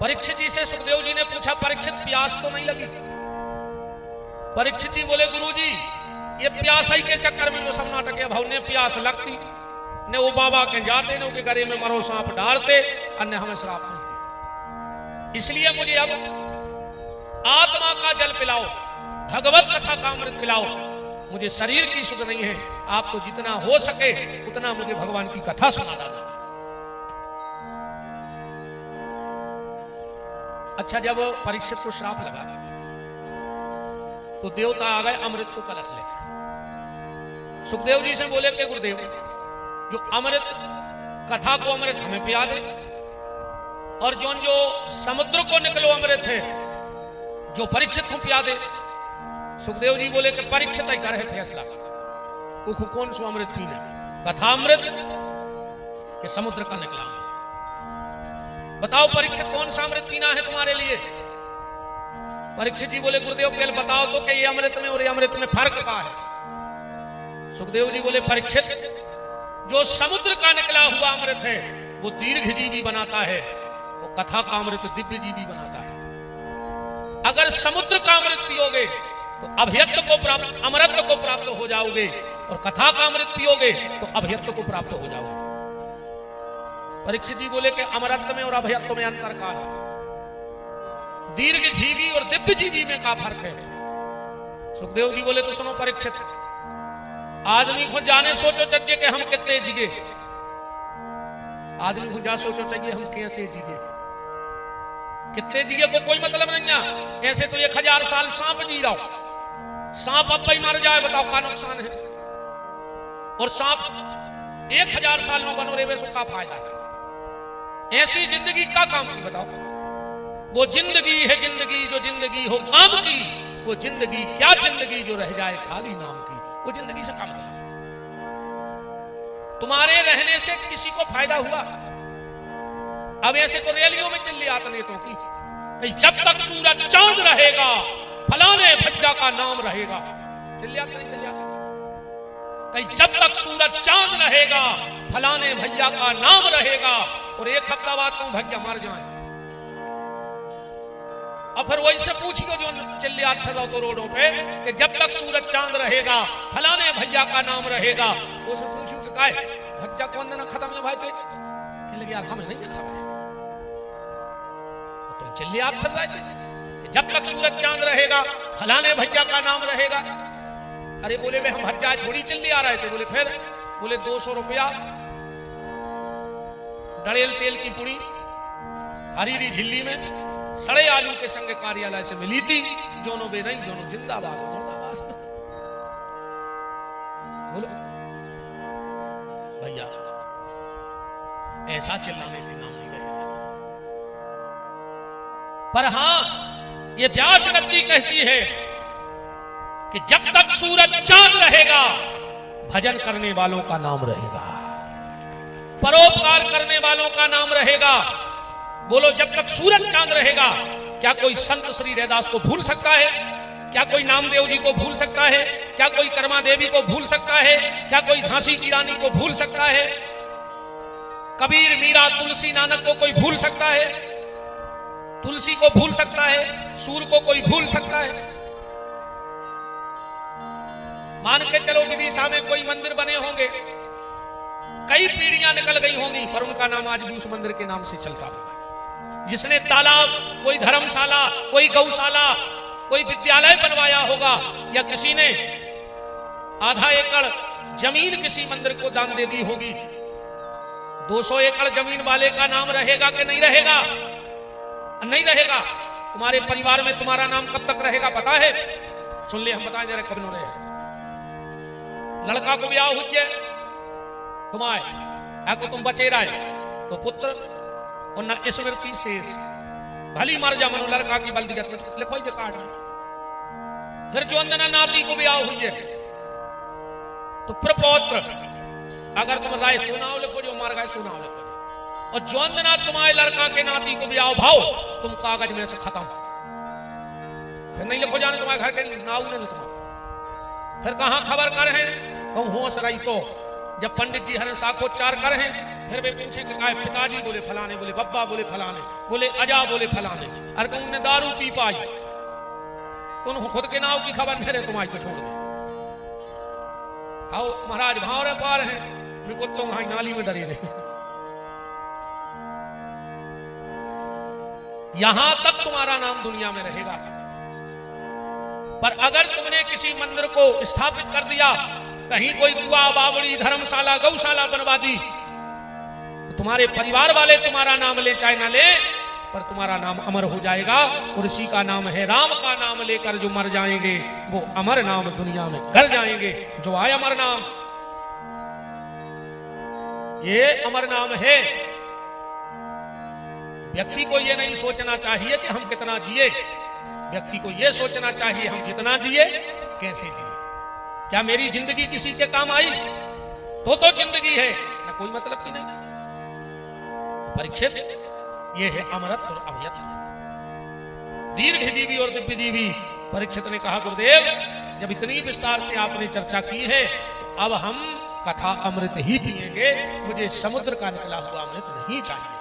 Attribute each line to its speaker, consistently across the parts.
Speaker 1: परीक्षित जी से सुखदेव जी ने पूछा, परीक्षित प्यास तो नहीं लगी? परीक्षित जी बोले, गुरुजी ये प्यासाई के चक्कर में जो सब नाटक है भाव ने प्यास लगती ने वो बाबा के जाते ने के गले में मरो सांप डालते अन्य हमें श्राप मिलती, इसलिए मुझे अब आत्मा का जल पिलाओ, भगवत कथा का अमृत पिलाओ, मुझे शरीर की सुध नहीं है, आपको जितना हो सके उतना मुझे भगवान की कथा सुना दो। अच्छा, जब परीक्षित को श्राप लगा तो देवता आ गए अमृत को कलश लेकर। सुखदेव जी से बोले कि गुरुदेव, जो अमृत कथा को अमृत हमें पिया दे, और जो समुद्र को निकलो अमृत है जो परीक्षित को पिया दे। सुखदेव जी बोले कि परीक्षित ही करे फैसला, कौन सो अमृत पीना, कथा अमृत कि समुद्र का निकला अमृत? बताओ परीक्षित, कौन सा अमृत पीना है तुम्हारे लिए? परीक्षित जी बोले, गुरुदेव पहले बताओ तो कि ये अमृत में और ये अमृत में फर्क क्या है? सुखदेव जी बोले, परीक्षित, जो समुद्र का निकला हुआ अमृत है वो दीर्घ जीवी बनाता है, वो कथा का अमृत दिव्य जीवी बनाता है। अगर समुद्र का अमृत पियोगे तो अभयत्व को प्राप्त, अमरत्व को प्राप्त हो जाओगे, और कथा का अमृत पियोगे तो अभयत्व को प्राप्त हो जाओगे। परीक्षित जी बोले कि अमरत्व में और अभयत्व में अंतर का है? दीर्घ जीवी और दिव्य जीवी में का फर्क है? सुखदेव जी बोले, तो सुनो परीक्षित, आदमी को जाने सोचो चाहिए कि हम कितने जिगे, आदमी को जा सोचो चाहिए हम कैसे जिगे। कितने जिगे को कोई मतलब नहीं है। ऐसे तो 1000 साल सांप जी रहा हो, सांप अब ही मर जाए, बताओ क्या नुकसान है? और सांप 1000 साल में बनो रहे सो का फायदा है? ऐसी जिंदगी का काम की बताओ? वो जिंदगी है जिंदगी जो जिंदगी हो काम की, वो जिंदगी क्या जिंदगी जो रह जाए खाली नाम की, वो जिंदगी से कम है। तुम्हारे रहने से किसी को फायदा हुआ? अब ऐसे तो रैलियों में चिल्ली आते नेतों की, जब तक सूरज चांद रहेगा फलाने भज्जा का नाम रहेगा, चिल्ली आते नहीं, चिल्ली आते कहीं जब तक सूरज चांद रहेगा फलाने भैया का नाम रहेगा, और एक हफ्ता बाद तुम भैया मर जाए। और फिर वही से पूछियो जो चिल्लियात फिर तो रोडों पे कि जब तक सूरज चांद रहेगा फलाने भैया का नाम रहेगा, वो सब पूछियो कि काय भज्जा कौन दिन खत्म है भाई? तो लगे यार हमें नहीं देखा भाई, तुम चिल्लियात फिर रहे थे जब तक सूरज चांद रहेगा फलाने भैया का नाम रहेगा। अरे बोले वे हम भज्जा थोड़ी चिल्ली आ रहे थे। बोले फिर? बोले 200 रुपया डड़ेल तेल की पुड़ी हरीरी झिल्ली में सड़े आलू के संग कार्यालय से मिली थी, जोनो बे नहीं जोनो जिंदाबाद जिंदाबाद। बोलो भैया, ऐसा चिल्लाने से नाम नहीं करेगा। पर हां, ये व्यास गति कहती है कि जब तक सूरज चांद रहेगा भजन करने वालों का नाम रहेगा, परोपकार करने वालों का नाम रहेगा। बोलो, जब तक सूरज चांद रहेगा क्या कोई संत श्री रैदास को भूल सकता है? क्या कोई नामदेव जी को भूल सकता है? क्या कोई कर्मा देवी को भूल सकता है? क्या कोई झांसी की रानी को भूल सकता है? कबीर, मीरा, तुलसी, नानक को कोई भूल सकता है? तुलसी को भूल सकता है? सूर को कोई भूल सकता है? मान के चलो विदिशा में कोई मंदिर बने होंगे, कई पीढ़ियां निकल गई होंगी, पर उनका नाम आज भी उस मंदिर के नाम से चलता है। जिसने तालाब, कोई धर्मशाला, कोई गौशाला, कोई विद्यालय बनवाया होगा, या किसी ने आधा एकड़ जमीन किसी मंदिर को दान दे दी होगी, 200 एकड़ जमीन वाले का नाम रहेगा कि नहीं रहेगा? नहीं रहेगा। तुम्हारे परिवार में तुम्हारा नाम कब तक रहेगा पता है? सुन ले, हम बताएं जरा कब न रहे। लड़का को ब्याह हुई है तुम्हारे को तुम बचे रहे तो पुत्र और न स्मृति शेष भली मर जा मनो लड़का की बल्दियत में लिखो जो काट। फिर जो अंजना नाती को ब्याह हुई है तो प्रपौत्र, अगर तुम राय सुनाओ लिखो, जो मार गए सुनाओ लिखो। और जो अंजना तुम्हारे लड़का के नाती को ब्याह भाव तुम कागज में से खत्म, फिर नहीं लिखो जाने तुम्हारे घर के नाव ने तुम्हारा। फिर कहां खबर कर है तुम होश रही तो जब पंडित जी हर शाखोच्चार कर हैं, फिर वे पूछे कि काय पिताजी, बोले फलाने, बोले बब्बा, बोले फलाने, बोले अजा, बोले फलाने। अरे तुमने दारू पी पाई, तुम खुद के नाव की खबर मेरे तुम्हारी को छोड़ दे। आओ महाराज भावरे पार हैं, मैं कुत्तों वहां नाली में डरे नहीं। यहां तक तुम्हारा नाम दुनिया में रहेगा, पर अगर तुमने किसी मंदिर को स्थापित कर दिया, कहीं कोई कुआ, बावड़ी, धर्मशाला, गौशाला बनवा दी, तो तुम्हारे परिवार वाले तुम्हारा नाम ले चाहे ना ले, पर तुम्हारा नाम अमर हो जाएगा। और इसी का नाम है, राम का नाम लेकर जो मर जाएंगे वो अमर नाम दुनिया में कर जाएंगे। जो आए अमर नाम, ये अमर नाम है। व्यक्ति को ये नहीं सोचना चाहिए कि हम कितना जिए, व्यक्ति को यह सोचना चाहिए हम जितना जिए कैसे जिए। क्या मेरी जिंदगी किसी के काम आई? तो जिंदगी है, ना कोई मतलब की नहीं। परीक्षित, ये है अमरत्व और अभयत्व, दीर्घ जीवी और दिव्य जीवी। परीक्षित ने कहा, गुरुदेव जब इतनी विस्तार से आपने चर्चा की है, तो अब हम कथा अमृत ही पिएंगे, मुझे समुद्र का निकला हुआ अमृत नहीं चाहिए।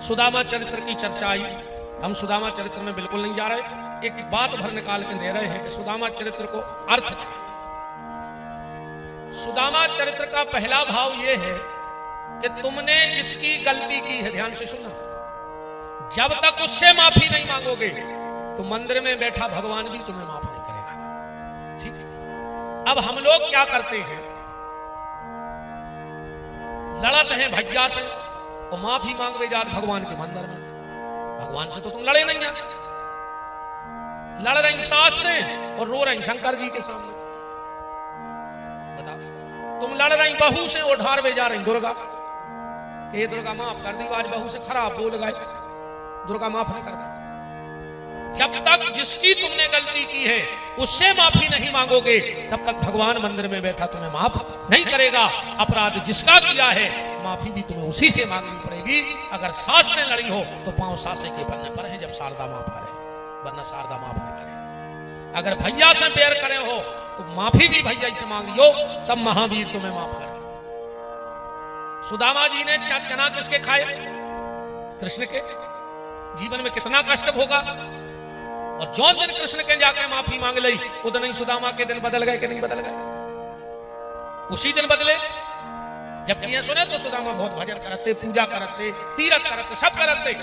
Speaker 1: सुदामा चरित्र की चर्चा आई। हम सुदामा चरित्र में बिल्कुल नहीं जा रहे, एक बात भर निकाल के दे रहे हैं कि सुदामा चरित्र को अर्थ। सुदामा चरित्र का पहला भाव यह है कि तुमने जिसकी गलती की है, ध्यान से सुनना, जब तक उससे माफी नहीं मांगोगे तो मंदिर में बैठा भगवान भी तुम्हें माफ नहीं करेगा। ठीक है, अब हम लोग क्या करते हैं, लड़त हैं भैया से और माफी मांगवे जात भगवान के मंदिर में। भगवान से तो तुम लड़े नहीं जाते, लड़ रही सास से और रो रही शंकर जी के सामने। बताओ, तुम लड़ रही बहू से और ढारवे जा रही दुर्गा। ये दुर्गा माफ कर दी, आज बहू से खराब बोल गए, दुर्गा माफ नहीं करता। जब तक जिसकी तुमने गलती की है उससे माफी नहीं मांगोगे, तब तक भगवान मंदिर में बैठा तुम्हें माफ नहीं करेगा। अपराध जिसका किया है, माफी भी तुम्हें उसी से मांगनी पड़ेगी। अगर सास से लड़ी हो तो पांव सासे के बनने पर है, जब शारदा माफ करे, वरना शारदा माफ नहीं करे। अगर भैया से प्यार करे हो तो माफी भी भैया से मांगियो, तब महावीर तुम्हें माफ करे। सुदामा जी ने चना किसके खाए? कृष्ण के। जीवन में कितना कष्ट होगा, और जो दिन कृष्ण के जाके माफी मांग ली, उधर नहीं सुदामा के दिन बदल गए कि नहीं बदल गए? उसी दिन बदले। जबकि ये सुने तो सुदामा बहुत भजन करते, पूजा करते, तीरथ करते, सब करते,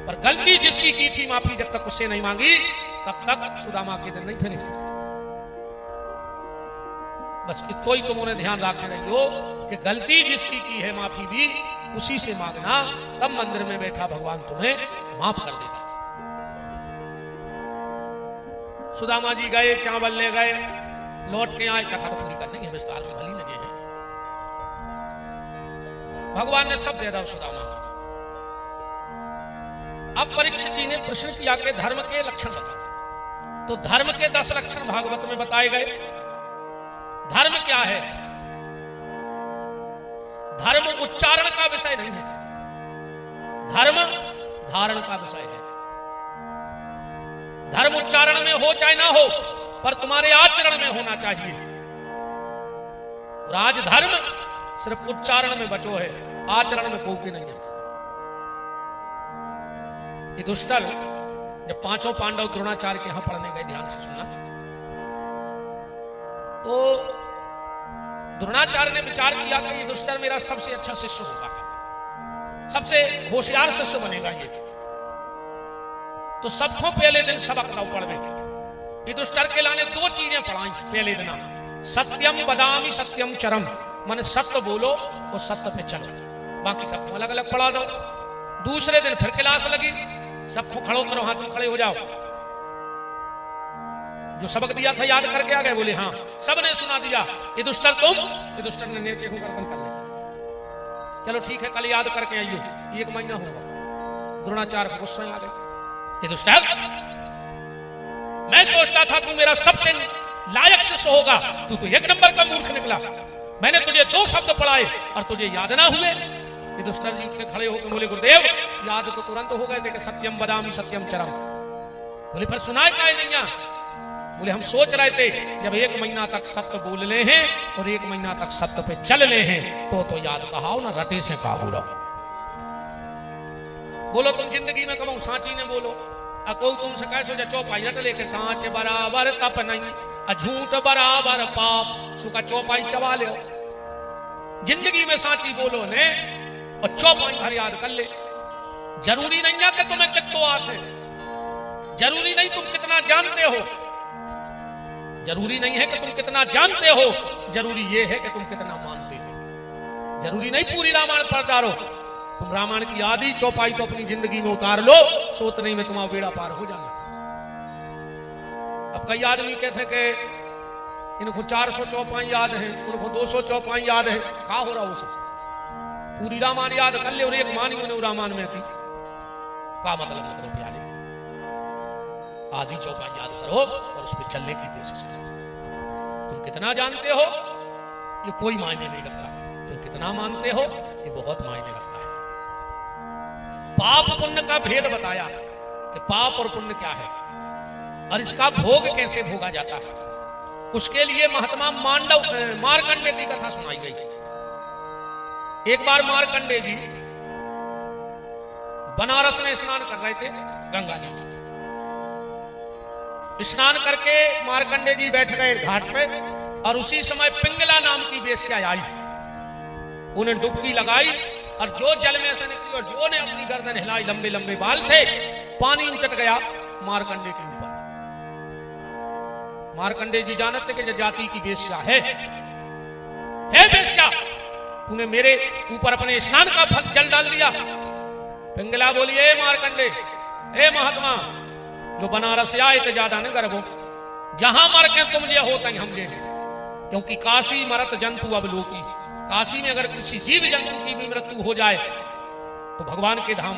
Speaker 1: पर गलती जिसकी की थी, माफी जब तक उससे नहीं मांगी, तब तक सुदामा के दिन नहीं फिरे। बस इतना ही तुम उन्हें ध्यान रखे रहियो कि गलती जिसकी की है, माफी भी उसी से मांगना, तब मंदिर में बैठा भगवान तुम्हें माफ कर देगा। सुदामा जी गए, चावल ले गए, लौट के आए। कथा तो पूरी करनी है, विस्तार में भली लगे हैं। भगवान ने सब दे दिया सुदामा। अब परीक्षित जी ने प्रश्न किया कि धर्म के लक्षण बताओ, तो धर्म के 10 लक्षण भागवत में बताए गए। धर्म क्या है? धर्म उच्चारण का विषय नहीं है, धर्म धारण का विषय है। धर्म उच्चारण में हो चाहे ना हो, पर तुम्हारे आचरण में होना चाहिए। राज धर्म सिर्फ उच्चारण में बचो है, आचरण में कोई नहीं है। युधिष्ठिर जब 5 पांडव द्रोणाचार्य के यहां पढ़ने गए, ध्यान से सुनना, तो द्रोणाचार्य ने विचार किया कि युधिष्ठिर मेरा सबसे अच्छा शिष्य होगा, सबसे होशियार शिष्य बनेगा ये। तो सबको पहले दिन सबक लाओ पढ़ में। युधिष्ठिर के लाने 2 चीजें पढ़ाई पहले दिन। सत्यम वदामि सत्यम चरम, माने सत्य बोलो और सत्य पे चलो, बाकी सबको अलग अलग पढ़ा दो। दूसरे दिन फिर क्लास लगी, सबको खड़ो करो, हाथ में खड़े हो जाओ। जो सबक दिया था याद करके आ गए? बोले हाँ, सबने सुना दिया। युधिष्ठिर तुम? युधिष्ठिर ने नीचे होकर गर्दन कर लिया। चलो ठीक है, कल याद करके आइयो, 1 महीना होगा। द्रोणाचार्य को गुस्सा आ गया। युधिष्ठिर, मैं सोचता था तू मेरा सबसे लायक शिष्य होगा, तू तो 1 नंबर का मूर्ख निकला। मैंने तुझे 2 शब्द पढ़ाए और तुझे याद ना हुए। युधिष्ठिर जी उठ के खड़े होकर बोले, गुरुदेव याद तो तुरंत हो गए थे कि सत्यम वदामि सत्यम चरम। बोले फिर सुनाए क्या नहीं? बोले हम सोच रहे थे जब 1 महीना तक सत्य बोल ले हैं और 1 महीना तक सत्य पे चल ले हैं तो याद कहाओ ना रटे से काबू रहो। बोलो तुम जिंदगी में कमाओ, सांची ने बोलो अको तुमसे कैसो जा चौपाई रट लेके सांच बराबर तप नहीं झूठ बराबर पाप सुखा चौपाई चबा ले। जिंदगी में सांची बोलो ने और चौपाई भर याद कर ले। जरूरी नहीं है कि तुम्हें कितो आते, जरूरी नहीं तुम कितना जानते हो, जरूरी नहीं है कि तुम कितना जानते हो, जरूरी यह है कि तुम कितना मानते हो। जरूरी नहीं पूरी रामायण पढ़ डालो, तुम रामायण की आधी चौपाई तो अपनी जिंदगी में उतार लो, सोचने में तुम्हारा बेड़ा पार हो जाना। अब कई आदमी कहते हैं कि इनको 400 चौपाई याद है, उनको 200 चौपाई याद है, क्या हो रहा हो सब पूरी रामायण याद कर ले और एक मानी उन्हें रामायण में थी का मतलब प्यारे आधी चौपाई याद करो और उस पर चलने की कोशिश करो। तुम कितना जानते हो ये कोई मायने नहीं रखता, तुम कितना मानते हो ये बहुत मायने रखता है। पाप पुण्य का भेद बताया कि पाप और पुण्य क्या है और इसका भोग कैसे भोगा जाता है। उसके लिए महात्मा मार्कंडे की कथा सुनाई गई। एक बार मार्कंडे जी बनारस में स्नान कर रहे थे, गंगा जी स्नान करके मार्कंडे जी बैठ गए घाट पे और उसी समय पिंगला नाम की वेश्या आई, उन्हें डुबकी लगाई और जो जल में ऐसे निकली और जो ने अपनी गर्दन हिलाई, लंबे लंबे बाल थे, पानी उचट गया मार्कंडे के ऊपर। मार्कंडे जी जानते कि जाति की वेश्या है वेश्या, तूने मेरे ऊपर अपने स्नान का जल डाल दिया। पिंगला बोली ए मार्कंडे, ए महात्मा, जो बनारस से आए थे ज्यादा न गर्भो, जहां मर के तुम ये होता ही हम ये, क्योंकि काशी मरत जंतु अब लोकी, काशी में अगर किसी जीव जंतु की भी मृत्यु हो जाए तो भगवान के धाम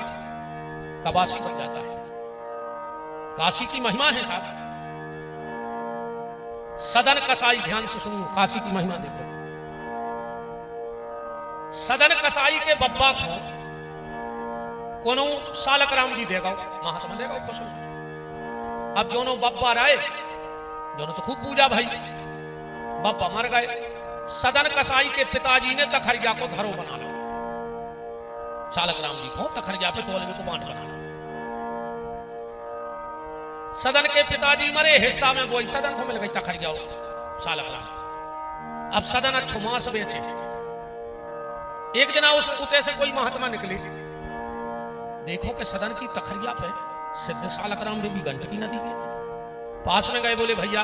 Speaker 1: का वासी बन जाता है। काशी की महिमा है साहब। सदन कसाई, ध्यान से सुनो, काशी की महिमा देखो। सदन कसाई के बब्बा को कोनो सालक राम जी देगा, महात्मा देगा खुश। अब जोनो बब्बा रहे, दोनों तो खूब पूजा भाई, बब्बा मर गए। सदन कसाई के पिताजी ने तखरिया को घरों बना लो, सालक राम जी को तखरिया पे तोले में को बांट बना लो। सदन के पिताजी मरे, हिस्सा में वही सदन को मिल गई तखरिया सालक राम। अब सदन अच्छो मांस बेचे। एक दिन उस कुत्ते से कोई महात्मा निकले, देखो कि सदन की तखरिया पे सिद्ध सालक राम ने भी गंडकी नदी के पास में गए, बोले भैया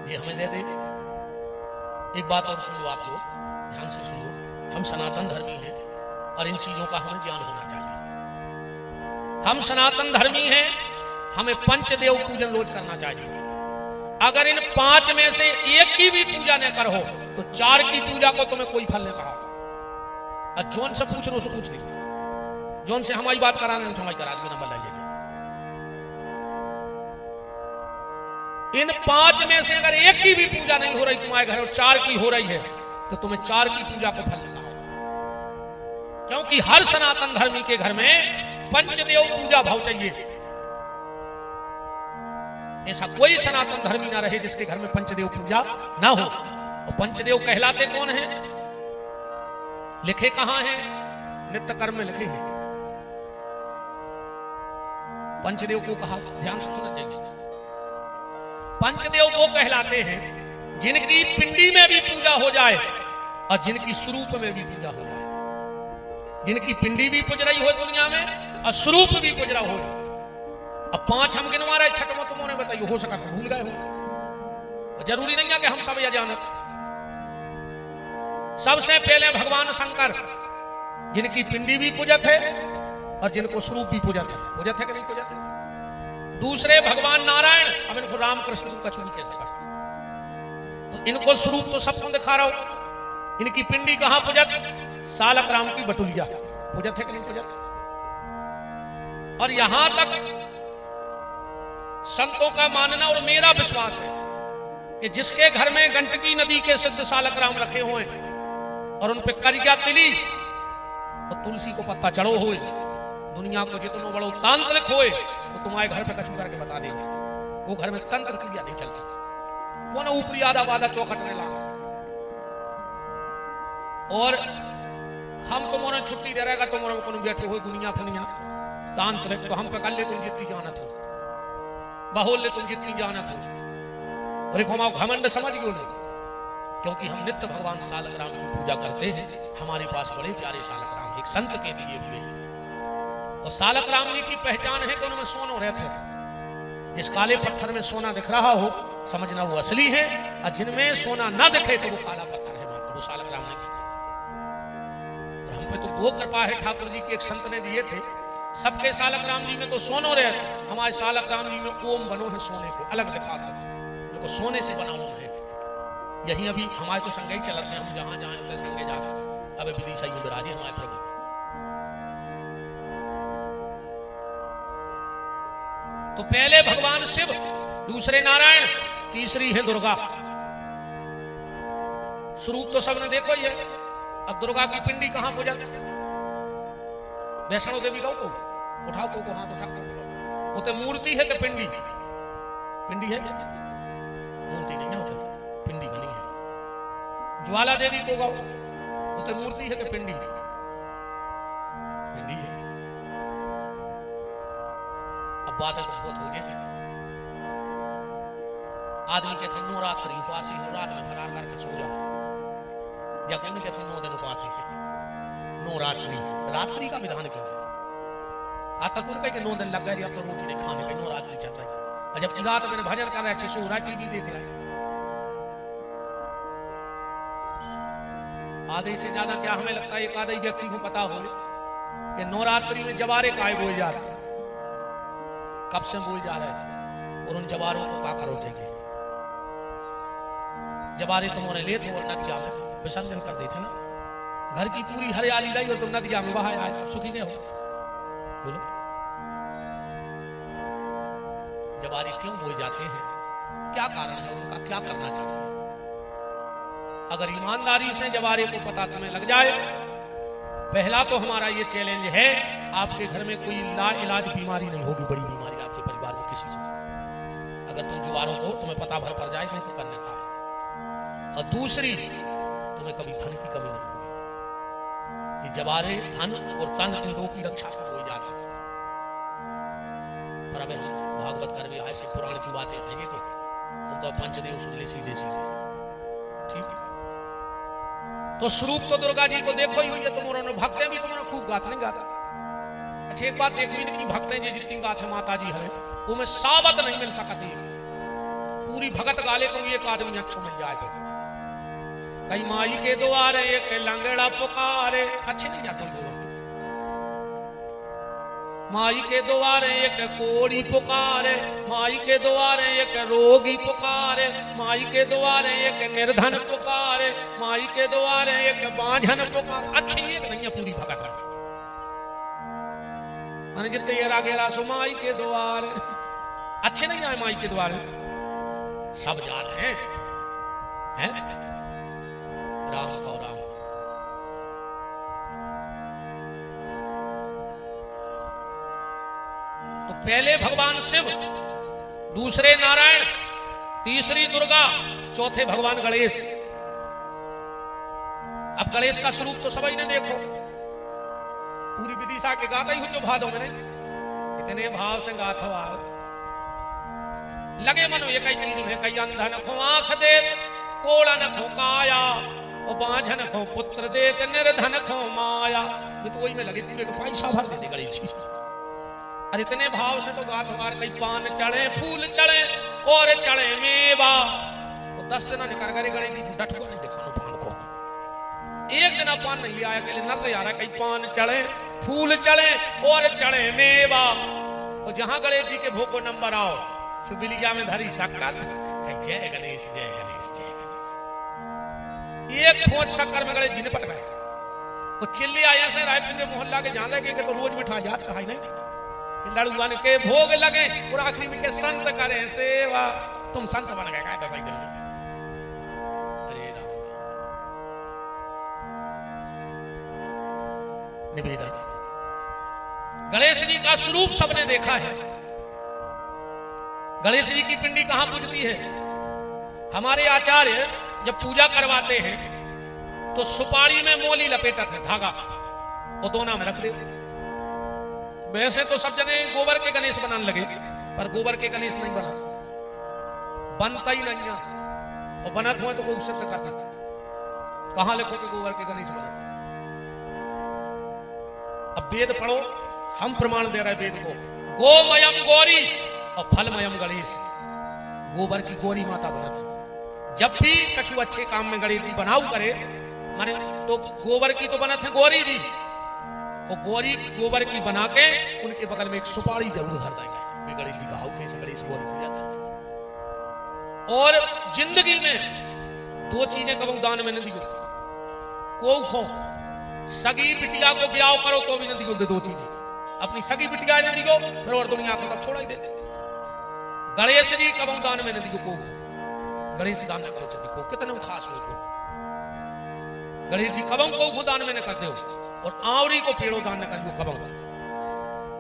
Speaker 1: ये हमें दे दे। एक बात और सुन लो आप लोग, ध्यान से सुन लो, हम सनातन धर्मी हैं और इन चीजों का हमें ज्ञान होना चाहिए। हम सनातन धर्मी हैं, हमें पंचदेव पूजन रोज करना चाहिए। अगर इन 5 में से एक की भी पूजा न करो तो 4 की पूजा को तुम्हें कोई फल नहीं कहा। और जोन से पूछ लो, पूछ नहीं, जोन से हमारी बात कराने हमारी करा दी नंबर लाइए। इन 5 में से अगर एक की भी पूजा नहीं हो रही तुम्हारे घर और 4 की हो रही है तो तुम्हें 4 की पूजा को फल नहीं कहा। क्योंकि हर सनातन धर्मी के घर में पंचदेव पूजा भाव चाहिए। ऐसा कोई सनातन धर्मी ना रहे जिसके घर में पंचदेव पूजा ना हो। और पंचदेव कहलाते कौन हैं, लिखे कहां हैं, नित्य कर्म में लिखे हैं। पंचदेव को कहा, ध्यान से सुन जाइए, पंचदेव वो कहलाते हैं जिनकी पिंडी में भी पूजा हो जाए और जिनकी स्वरूप में भी पूजा हो जाए। जिनकी पिंडी भी पूज रही हो दुनिया में और स्वरूप भी पूज रहा हो। अब 5 हम गिनवा रहे, छठवां तुमने बताइए, हो सका तो भूल गए हो। जरूरी नहीं है कि हम सब यह जाने। सबसे पहले भगवान शंकर, जिनकी पिंडी भी पूजत है और जिनको स्वरूप भी पूजत है कि नहीं पूजत है। दूसरे भगवान नारायण, अब इनको रामकृष्ण का चुन कैसे कर, तो इनको स्वरूप तो सबको दिखा रहा हो। इनकी पिंडी कहां पूजत, सालक राम की बटुलिया पूजत है कि नहीं पूजत। और यहां तक संतों का मानना और मेरा विश्वास है कि जिसके घर में गंडकी नदी के सिद्ध सालक राम रखे हुए और उन पे करिया तिली तो तुलसी को पत्ता चढ़ो हुए, दुनिया को जितनो बड़ो तांत्रिक होए तो तुम्हारे घर पे कछु करके बता देंगे। वो घर में तंत्र क्रिया नहीं चलता, वो ना ऊपरी आधा वादा चौखट में ला। और हम तो मोने छुट्टी दे रहेगा तो मोने को बैठे हो दुनिया फुनिया तांत्रिक, तो हम पे कर ले तुम जितनी जानत हो, बहुल ले तुम जितनी जानत हो, और एक हमारा घमंड समझ गयो नहीं, क्योंकि हम नित्य भगवान सालक राम की पूजा करते हैं। हमारे पास बड़े प्यारे सालक राम एक संत के दिए हुए, और सालक राम जी की पहचान है कि उनमें सोनो रहते थे। जिस काले पत्थर में सोना दिख रहा हो समझना वो असली है, और जिनमें सोना ना दिखे तो वो काला पत्थर है, वो सालक राम ने। हम पे तो वो कृपा है ठाकुर जी की, एक संत ने दिए थे। सबके सालक राम जी में तो सोनो रहे, हमारे सालक राम जी में ओम बनो है सोने को, अलग लिखा था, जो सोने से बना ओम है। यही अभी हमारे तो संगे ही चलते हैं, हम जहां जहां होते संगे जा, अब विदिशा में विराजे हमारे प्रभु। तो पहले भगवान शिव, दूसरे नारायण, तीसरी है दुर्गा। स्वरूप तो सबने देखो ही है। अब दुर्गा की पिंडी कहां पूजा, वैष्णो देवी को उठाओ को हाथ उठा कर, उते मूर्ति है कि पिंडी? पिंडी है, मूर्ति नहीं है, उते पिंडी बनी है। ज्वाला देवी को गाओ, उते मूर्ति है कि पिंडी? पिंडी है। अब बात है तो बहुत हो गई। आदमी के थे नवरात्रि उपासी से रात में फरार करके सो जाओ, जब उनके थे 9 दिन उपासी से नवरात्रि, रात्रि का विधान क्यों है? आज तक उनके के 9 दिन लग गए, अब तो रोटी नहीं खाने के नवरात्रि चल रही है। जब रात में भजन कर रहे अच्छे से हो टीवी देख रहे, आधे से ज्यादा क्या हमें लगता है एक आधे व्यक्ति को पता हो कि नवरात्रि में जवारे काय बोल जा रहे, कब से बोल जा रहे हैं, और उन जवारों को क्या करो थे? जवारे तुम्हारे ले थे और नदिया में विसर्जन कर देते ना। घर की पूरी हरियाली लाई और तुम नदिया में बहाए आए, सुखी नहीं हो? बोलो, जवारे क्यों बोए जाते हैं? क्या कारण है उनका? क्या करना चाहिए? अगर ईमानदारी से जवारे को पता तुम्हें लग जाए, पहला तो हमारा ये चैलेंज है, आपके घर में कोई ला इलाज बीमारी नहीं होगी, बड़ी बीमारी आपके परिवार में किसी से। अगर तुम जवारों को तुम्हें पता भर पड़ जाए तो करने का है। और दूसरी, तुम्हें कभी धन की कमी नहीं होगी। ये जवारे धन और तन इन दो की रक्षा हो जाती है। पर अबे हम भागवत कर भी आए से पुराण की बातें रहेंगे तो तुम तो पंचदेव सुन ले सीधे सीधे, ठीक है? तो स्वरूप तो दुर्गा जी को देखो ही हुई है, तुम्हारे भक्तें भी तुम्हारा खूब गाते नहीं गाता। अच्छा एक बात देखो ही नहीं, भक्तें जी जितनी गाते माता जी है वो में साबत नहीं मिल सकती। पूरी भगत गाले तुम एक आदमी अच्छो मिल जाए तो। कई माई के द्वारे एक लंगड़ा पुकारे, अच्छी चीज आती है। माई के द्वारे एक कोड़ी पुकारे, माई के द्वारे एक रोगी पुकारे, माई के द्वारे एक निर्धन पुकारे, माई के द्वारे एक बांझन पुकारे। अच्छी चीज नहीं है पूरी भगत मैंने जितने ये रागेरा सो माई के द्वारे अच्छे नहीं आए। माई के द्वारे सब जाते हैं राम को राम। तो पहले भगवान शिव, दूसरे नारायण, तीसरी दुर्गा, चौथे भगवान गणेश। अब गणेश का स्वरूप तो सभी ने देखो, पूरी विदिशा के गाता ही हूं जो भादों में इतने भाव से गाथो लगे मनो ये कई चीज है। कई अंधन खो आंख दे, कोड़न खो काया, और बांझन खो पुत्र दे, निर्धन खो माया। ये तो वही में लगे पूरे पैसा भर देते गणेश जी। और इतने भाव से तो गाथ मार, कई पान चढ़े, फूल चढ़े और चढ़े मेवा। तो 10 दिन निकल गए गणेश जी डट को नहीं दिखानो पान को। एक दिन पान नहीं आया के लिए नर आ रहा। कई पान चढ़े, फूल चढ़े और चढ़े मेवा। और जहां गणेश जी के भोग को नंबर आओ, सुबिलिया में धरी शक्कर, जय गणेश जय गणेश जय गणेश। एक खोज शक्कर में गणेश जी ने पट गए। तो चिल्ली आया से रायपुर के मोहल्ला के जान लगे कि तो रोज मिठा याद कहा नहीं। लड़ुआन के भोग लगे और आखिरी में के संत करे सेवा। तुम संत बन गए क्या? दसाई कर निवेदन। गणेश जी का स्वरूप सबने देखा है। गणेश जी की पिंडी कहां पूजती है? हमारे आचार्य जब पूजा करवाते हैं तो सुपारी में मोली लपेटा था धागा और दोना में रख देते। वैसे तो सब जने गोबर के गणेश बनाने लगे, पर गोबर के गणेश नहीं बना, बनता ही नहीं है। और बनत हुआ तो कोई उससे कहता कहां लिखो कि गोबर के गणेश बना। अब वेद पढ़ो, हम प्रमाण दे रहे वेद को। गोमयम गौरी और फलमयम गणेश। गोबर की गौरी माता बनत। जब भी कछु अच्छे काम में गणेश जी बनाऊ करे माने तो गोबर की तो बनत है गौरी जी, वो गौरी गोबर की बना के उनके बगल में एक सुपारी जरूर धर देंगे। गणेश जी का कैसे गणेश गौरी हो जाता है। और जिंदगी में दो चीजें कबू दान में न दियो। को खो सगी बिटिया को ब्याह करो तो भी न दियो दो चीजें। अपनी सगी बिटिया न दियो फिर और दुनिया को तब छोड़ा ही देते। गणेश जी कबू दान में न दियो को। गणेश दान न करो चली को कितने खास हो। गणेश जी कबम को दान में न कर दो। और आंवली को पेड़ों दान न कर दो कबम।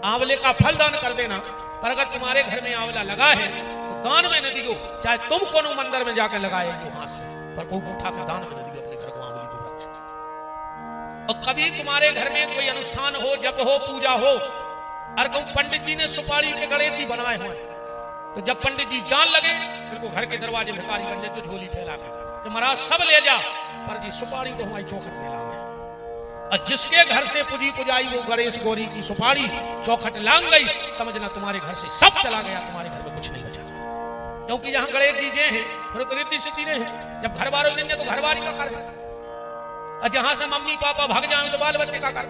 Speaker 1: आंवले का फल दान कर देना, पर अगर तुम्हारे घर में आंवला लगा है तो दान में न दियो। चाहे तुम कोनो मंदिर में जाकर लगाए जो हाथ से, पर को उठा कर दान में न दियो अपने घर को आंवली को वृक्ष। और कभी तुम्हारे घर में कोई अनुष्ठान हो, जप हो, पूजा हो, और कहूं पंडित जी ने सुपारी के गणेश जी बनाए हुए, तो जब पंडित जी जान लगे फिर को घर के दरवाजे भिखारी बन जाए तो झोली फैला कर तो महाराज सब ले जा, पर जी सुपारी तो हमारी चौखट में लांग। और जिसके घर से पूजी पुजाई वो गणेश गौरी की सुपारी चौखट लांग गई, समझना तुम्हारे घर से सब चला गया, तुम्हारे घर में कुछ नहीं बचा। क्योंकि जहां गणेश जी जे हैं फिर तो रिद्धि सिद्धि ने है। जब घर वालों ने तो घरवारी का कर, और जहां से मम्मी पापा भाग जाए तो बाल बच्चे का कर।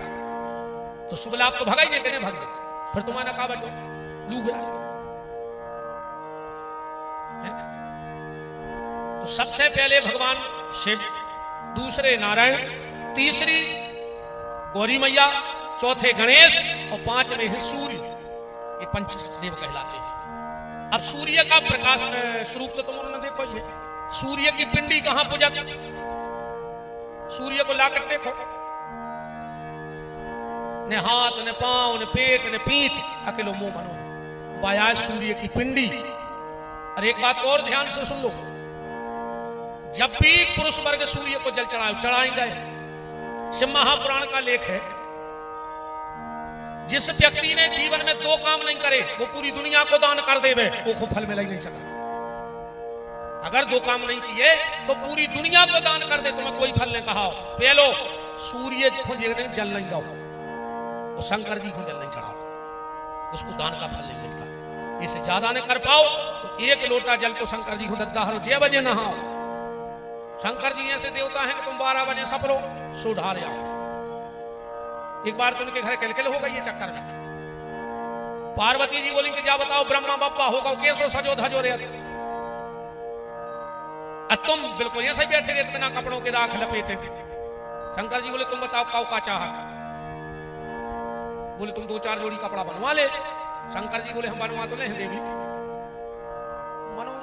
Speaker 1: तो शुभ लाभ तो भगाई देते भाग गए, फिर तुम्हारा का बचो लू गया। तो सबसे पहले भगवान शिव, दूसरे नारायण, तीसरी गौरी मैया, चौथे गणेश और पांचवें है सूर्य। ये पंचदेव कहलाते हैं। अब सूर्य का प्रकाश स्वरूप तो तुम देखो, ये सूर्य की पिंडी कहां पूजा? सूर्य को लाकर देखो, न हाथ न पांव न पेट न पीठ, अकेलो मुंह बनो बाया सूर्य की पिंडी। और एक बात और ध्यान से सुन लो, जब भी पुरुष वर्ग सूर्य को जल चढ़ाएंगे, शिव महापुराण का लेख है, जिस व्यक्ति ने जीवन में दो काम नहीं करे वो पूरी दुनिया को दान कर देवे, वो खूब फल में लग नहीं सकता। अगर दो काम नहीं किए तो पूरी दुनिया को दान कर दे, तुम्हें कोई फल नहीं कहा। पहलो सूर्य को जल नहीं दो, वो शंकर जी को जल नहीं चढ़ाओ, उसको दान का फल नहीं मिलता। इससे ज्यादा न कर पाओ तो एक लोटा जल तो शंकर जी को दद्दा हरो 6 बजे नहाओ। शंकर जी ऐसे देवता हैं कि तुम 12 बजे सपरो सो ढार जाओ। एक बार तो उनके घर किलकिल हो गई ये चक्कर में। पार्वती जी बोली कि जा बताओ ब्रह्मा बाप्पा होगा कैसो सजो धजो रे, तुम बिल्कुल ऐसे बैठे रहे बिना कपड़ों के राख लपेटे। शंकर जी बोले तुम बताओ काऊ का चाह? बोले तुम 2-4 जोड़ी कपड़ा बनवा ले। शंकर जी बोले हम बनवा तो नहीं देवी, मनो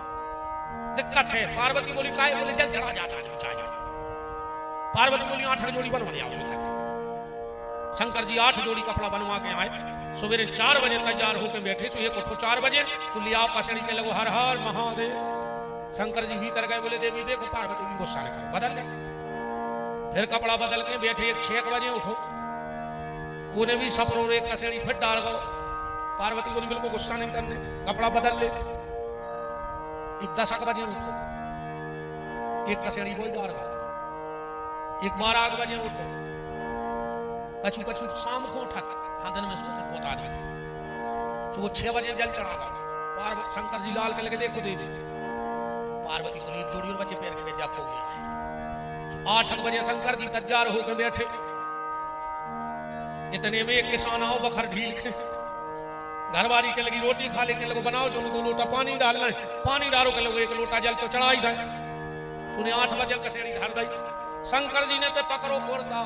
Speaker 1: दिक्कत है। पार्वती बोली काहे? बोले जल चढ़ा जाता है। पार्वती बोली 8 जोड़ी बनवा ले आओ। शंकर जी 8 जोड़ी कपड़ा बनवा के आए। सवेरे 4 बजे तैयार होकर बैठे, तो एक उठो 4 बजे तो लिया कसड़ी के लगो हर हर महादेव। शंकर जी भीतर गए, बोले देवी देखो। पार्वती भी गुस्सा नहीं, बदल ले। फिर कपड़ा बदल के बैठे, एक 6 बजे उठो, उन्हें भी सपरो एक कसड़ी फिर डाल गो। पार्वती बोली बिल्कुल गुस्सा नहीं करने, कपड़ा बदल ले। एक 10 बजे उठो, एक कसड़ी बोल डाल गो। एक 12 बजे उठो, कछु कछु शाम को उठा दिन में सोच होता नहीं, तो वो 6 बजे जल चढ़ा गया। शंकर जी लाल के लगे देखो देवी। पार्वती को एक जोड़ी और बच्चे पैर के जाप हो गया। 8 बजे शंकर जी तैयार होकर बैठे। इतने में एक किसान आओ बखर ढील के, घरवारी के लगी रोटी खा लेके लगो बनाओ, जो 2 लोटा पानी डालना है, पानी डालो के लोग 1 लोटा जल तो चढ़ा ही दे। सुने 8 बजे कसेड़ी धर दी। शंकर जी ने तो पकड़ो फोड़ता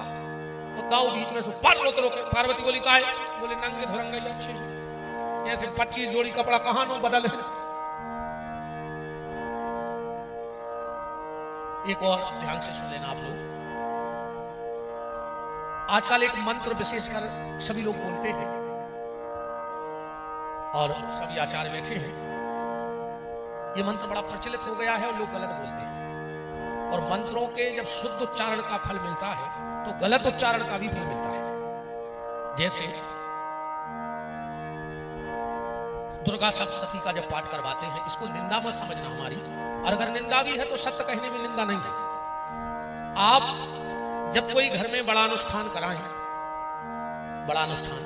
Speaker 1: तो दाऊ बीच में से पर उतरो। पार्वती बोली काहे? बोले नंगे धुरंगे अच्छे ऐसे 25 जोड़ी कपड़ा कहां नो बदल है। एक और ध्यान से सुन लेना आप लोग, आजकल एक मंत्र विशेषकर सभी लोग बोलते हैं और सभी आचार्य बैठे हैं। ये मंत्र बड़ा प्रचलित हो गया है और लोग गलत बोलते हैं। और मंत्रों के जब शुद्ध उच्चारण का फल मिलता है तो गलत उच्चारण का भी फल मिलता है। जैसे दुर्गा सप्तशती का जब पाठ करवाते हैं, इसको निंदा मत समझना हमारी, और अगर निंदा भी है तो सत्य कहने में निंदा नहीं है। आप जब कोई घर में बड़ा अनुष्ठान कराएं, बड़ा अनुष्ठान,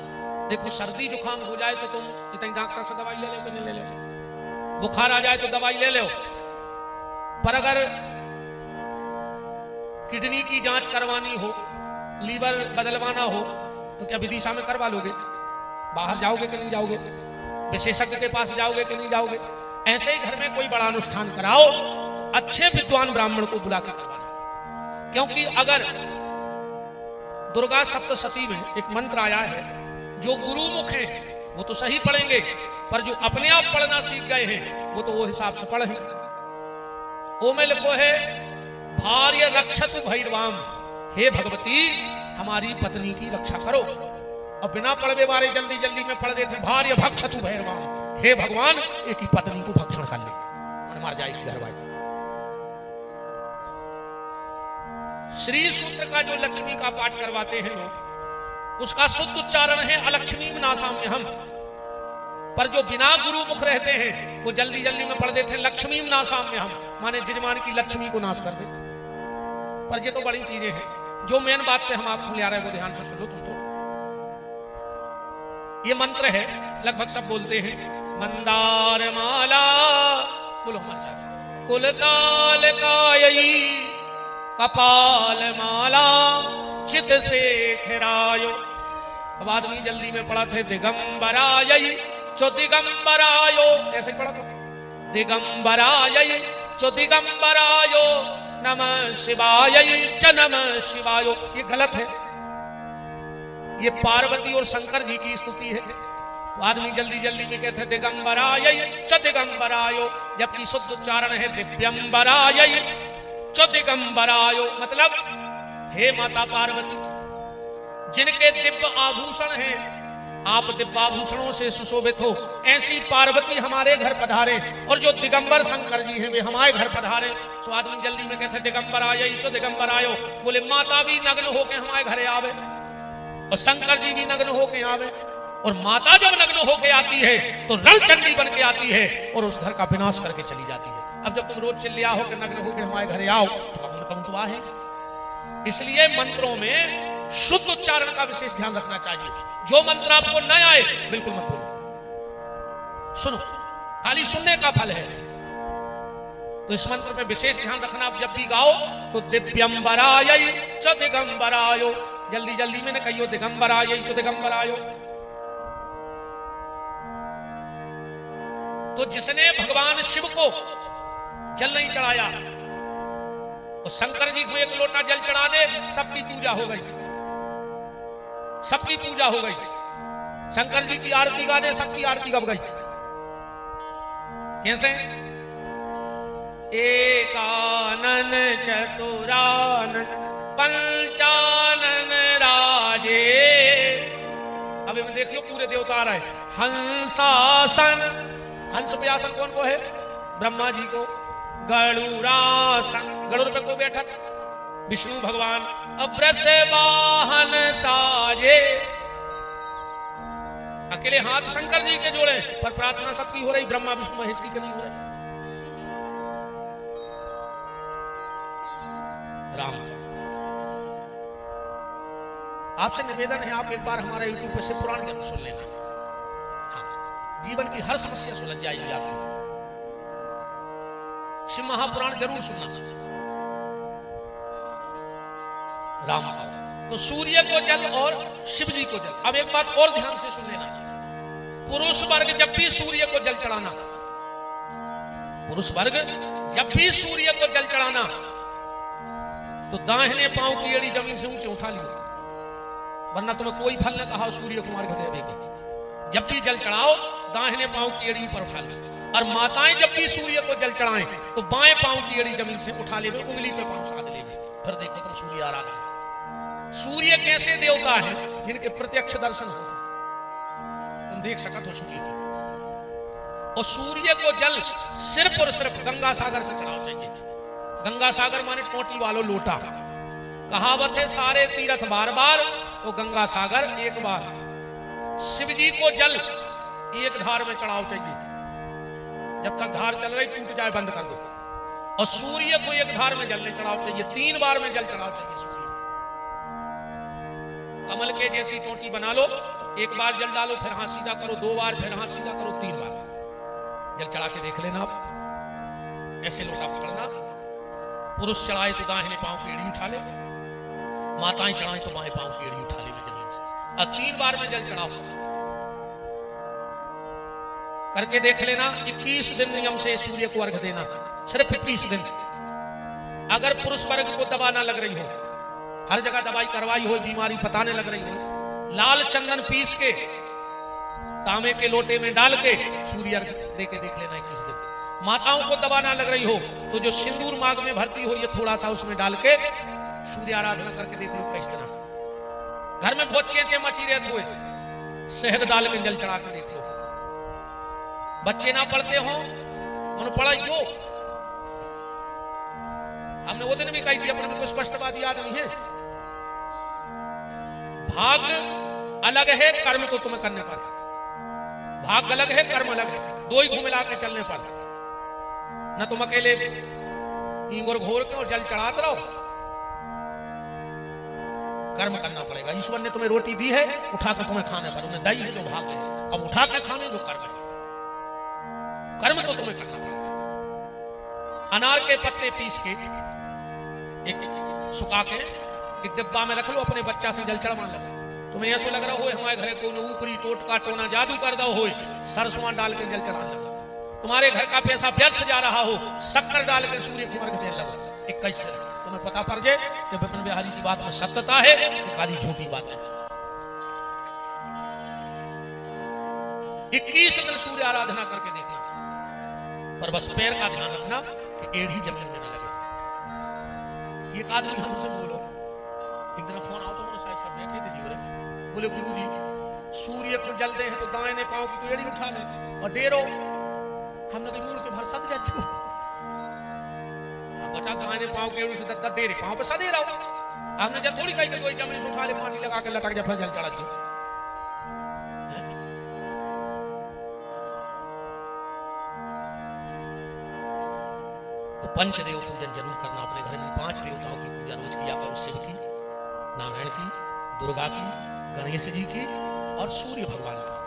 Speaker 1: देखो सर्दी जुकाम हो जाए तो तुम इतनी डॉक्टर से दवाई ले लो कि नहीं ले लो, बुखार आ जाए तो दवाई ले लो, पर अगर किडनी की जांच करवानी हो, लीवर बदलवाना हो, तो क्या विदिशा में करवा लोगे? बाहर जाओगे कि नहीं जाओगे? विशेषज्ञ के पास जाओगे कि नहीं जाओगे? ऐसे ही घर में कोई बड़ा अनुष्ठान कराओ, अच्छे विद्वान ब्राह्मण को बुला कर करवाना। क्योंकि अगर दुर्गा सप्तशती में एक मंत्र आया है, जो गुरुमुख हैं वो तो सही पढ़ेंगे, पर जो अपने आप पढ़ना सीख गए हैं वो तो वो हिसाब से पढ़े। वो में लिखो है, भार्य रक्षतु भैरवाम, हे भगवती हमारी पत्नी की रक्षा करो। और बिना पढ़वे वाले जल्दी जल्दी में पढ़ देते, भार्य भक्षतु भैरवाम, हे भगवान एक ही पत्नी को भक्षण कर ले और मार जाएगी घरवाली। श्री सूत्र का जो लक्ष्मी का पाठ करवाते हैं लोग, उसका शुद्ध उच्चारण है अलक्ष्मी नासाम्यहम्, पर जो बिना गुरु मुख रहते हैं वो जल्दी जल्दी में पढ़ देते हैं लक्ष्मी नासाम्यहम्, माने जजमान की लक्ष्मी को नाश कर दे। पर ये तो बड़ी चीजें हैं, जो मेन बात पे हम आपको ले आ रहे हैं वो ध्यान से सुनो तुम। तो ये मंत्र है, लगभग सब बोलते हैं, मंदार माला, बोलो हमारे साथ, कुलकाल कायी कपाल माला चित से खिरायो। अब आदमी जल्दी में पढ़ा थे, दिगंबराय चो दिगंबरायो, ऐसे पढ़ा था, दिगंबराय चो दिगंबरायो नमः शिवाय च नमः शिवायो। ये गलत है, ये पार्वती और शंकर जी की स्तुति है। तो आदमी जल्दी जल्दी में कहते हैं दिगंबराय च दिगंबरायो, जबकि शुद्ध उच्चारण है दिव्यंबराय च दिगंबरायो। मतलब हे माता पार्वती, जिनके दिव्य आभूषण हैं, आप दिव्य आभूषणों से सुशोभित हो, ऐसी पार्वती हमारे घर पधारे, और जो दिगंबर शंकर जी हैं वे हमारे घर पधारे। तो आदमी जल्दी में कहते दिगंबराय च दिगंबरायो, बोले माता भी नग्न होके हमारे घरे आवे और शंकर जी भी नग्न होके आवे। और माता जब नग्न होके आती है तो रणचंडी बन के आती है और उस घर का विनाश करके चली जाती है। अब जब तुम रोज चिल्लिया हो कि नग्न होके हमारे घरे आओ, तो कम तो आहे। इसलिए मंत्रों में शुद्ध उच्चारण का विशेष ध्यान रखना चाहिए। जो मंत्र आपको न आए बिल्कुल मत बोलो, सुनो, खाली सुनने का फल है। तो इस मंत्र पे विशेष ध्यान रखना। आप जब भी गाओ तो दिव्यंबराय च दिगंबरायो, जल्दी जल्दी में न कहियो दिगंबराय च दिगंबरायो। तो जिसने भगवान शिव को जल नहीं चढ़ाया, तो शंकर जी को एक लोटा जल चढ़ा दे, सबकी पूजा हो गई, सबकी पूजा हो गई। शंकर जी की आरती गा दे, सबकी आरती गब गई। कैसे? एकानन चतुरानन पंचानन राजे। अभी मैं देख लो पूरे देवता आ रहे। हंसासन, हंस पे आसन कौन को है? ब्रह्मा जी को। गरुड़ासन, गरुड़ पे कोई बैठा था? विष्णु भगवान। अब्रस वाहन साजे, अकेले हाथ शंकर जी के जोड़े, पर प्रार्थना सबकी हो रही, ब्रह्मा विष्णु महेश की नहीं हो रही। राम, आपसे निवेदन है, आप एक बार हमारा यूट्यूब पे शिव पुराण जरूर सुन लेना। हाँ, जीवन की हर समस्या सुलझ जाएगी आपकी। शिव महापुराण जरूर सुनना। राम, तो सूर्य को जल और शिव जी को जल। अब एक बात और ध्यान से सुन लेना, पुरुष वर्ग जब भी सूर्य को जल चढ़ाना, पुरुष वर्ग जब भी सूर्य को जल चढ़ाना, तो दाहिने पांव की एड़ी जमीन से ऊंचे उठा लियो, वरना तुम्हें कोई फल न कहा सूर्य कुमार घर देगी। जब भी जल चढ़ाओ दाहिने पांव की एड़ी ऊपर उठा लो। और माताएं जब भी सूर्य को जल चढ़ाएं तो बाएं पांव की एड़ी जमीन से उठा ले, उंगली पे पांव साध ले, फिर देखो तुम सूर्य आराधना। सूर्य कैसे देवता है? जिनके प्रत्यक्ष दर्शन हो, तुम देख सकते हो सूर्य को। और सूर्य को जल सिर्फ और सिर्फ गंगा सागर से चढ़ाना चाहिए। गंगा सागर माने टोटी वालों लोटा। कहावत है सारे तीर्थ बार बार तो गंगा सागर एक बार। शिव जी को जल एक धार में चढ़ाओ चाहिए, जब तक धार चल रही टूट जाए बंद कर दो। और सूर्य को एक धार में जल चढ़ाओ चाहिए, 3 बार में जल चढ़ाओ चाहिए सूर्य। कमल के जैसी टोटी बना लो, एक बार जल डालो, फिर हाथ सीधा करो, 2 बार, फिर हाथ सीधा करो, 3 बार जल चढ़ा के देख लेना आप। ऐसे लोटा पकड़ना, पुरुष चढ़ाए तो दाहिने पांव की एड़ी उठा ले, माताएं चढ़ाएं तो बाएं पांव की एड़ी उठा ले जमीन से। अब 3 बार में जल चढ़ाओ करके देख लेना। 21 दिन नियम से सूर्य को अर्घ देना, सिर्फ 21 दिन। अगर पुरुष वर्ग को दवा ना लग रही हो, हर जगह दवाई करवाई हो, बीमारी बताने लग रही हो, लाल चंदन पीस के तांबे के लोटे में डाल के सूर्य अर्घ दे के देख लेना 21 दिन। माताओं को दवा ना लग रही हो तो जो सिंदूर मांग में भरती हो, ये थोड़ा सा उसमें डाल के सूर्य आराधना करके देख लो किस तरह। घर में बहुत चेचे मची रहते हुए शहद डाल के जल चढ़ा के देख लो। बच्चे ना पढ़ते हो, उन्हें पढ़ाई क्यों? हमने वो दिन भी कही थी, अपने को स्पष्टवादी आदमी है। भाग अलग है, कर्म को तुम्हें करने पर। भाग अलग है, कर्म अलग है, 2 ही घूम के चलने पर। न तुम अकेले ईंगुर घोर के और जल चढ़ाते रहो, कर्म करना पड़ेगा। ईश्वर ने तुम्हें रोटी दी है, उठाकर तुम्हें खाने पर। उन्हें दही है जो भाग है, अब उठा के खाने जो कर्म है। कर्म तो तुम्हें करना पड़ेगा। अनार के पत्ते पीस के एक सुखा के एक डिब्बा में रख लो, अपने बच्चा से जल चढ़वा लो। तुम्हें ऐसा लग रहा हो हमारे घरे को ऊपरी टोटका टोना जादू कर दो हो, सरसों डाल के जल चढ़ाने लगा। तुम्हारे घर का पैसा व्यर्थ जा रहा हो, शक्कर डाल के सूर्य को अर्घ देने लगा 21 दिन। तुम्हें पता पड़ जाए कि विपिन बिहारी की बात में सत्यता है कि खाली झूठी बात है। 21 दिन सूर्य आराधना करके देखना, पर बस पैर का ध्यान रखना कि एड़ी जमीन में न लगे। एक आदमी हमसे बोलो, एक दिन फोन आओ तो मेरे साथ सब बैठे थे जीवन, बोले गुरुजी सूर्य को जल दे हैं तो दाहिने पांव की तो एड़ी उठा ले और डेरो। हमने तो मूल के भर सद जाती हूँ, बचा दाहिने पांव की एड़ी से दत्ता डेरे पांव पे सदे रहो। हमने जब थोड़ी कही कोई जमीन से उठा ले, पानी लगा के लटक जा, फिर जल चढ़ा दो। पंचदेव पूजन जरूर करना अपने घर में। 5 देवताओं की पूजा रोज किया करो, शिव की, नारायण की, दुर्गा की, गणेश जी की और सूर्य भगवान की।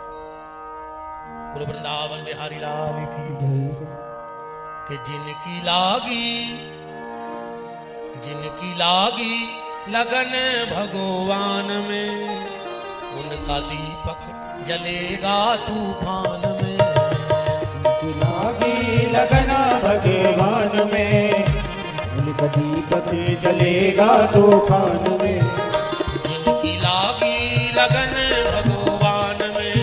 Speaker 1: बोलो वृंदावन बिहारी लाल की जय। कि जिनकी लागी लगन भगवान में, उनका दीपक जलेगा तूफान में।
Speaker 2: लागी लगना भगवान में, उनका दीपक जलेगा तूफान में।
Speaker 1: जिनकी लागी लगन भगवान में,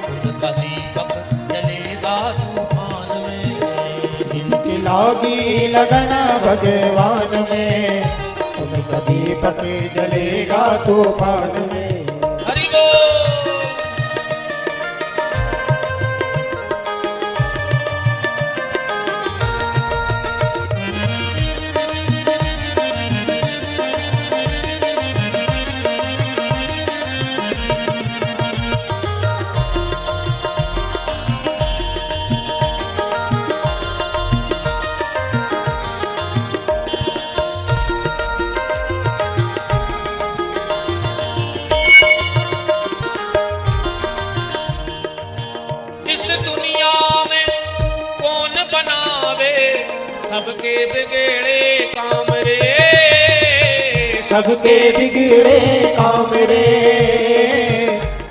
Speaker 1: उनका दीपक जलेगा तूफान में।
Speaker 2: जिनकी लागी लगना भगवान में, उनका दीपक जलेगा तूफान में।
Speaker 1: सबके बिगड़े काम रे,
Speaker 2: सबके बिगड़े काम रे,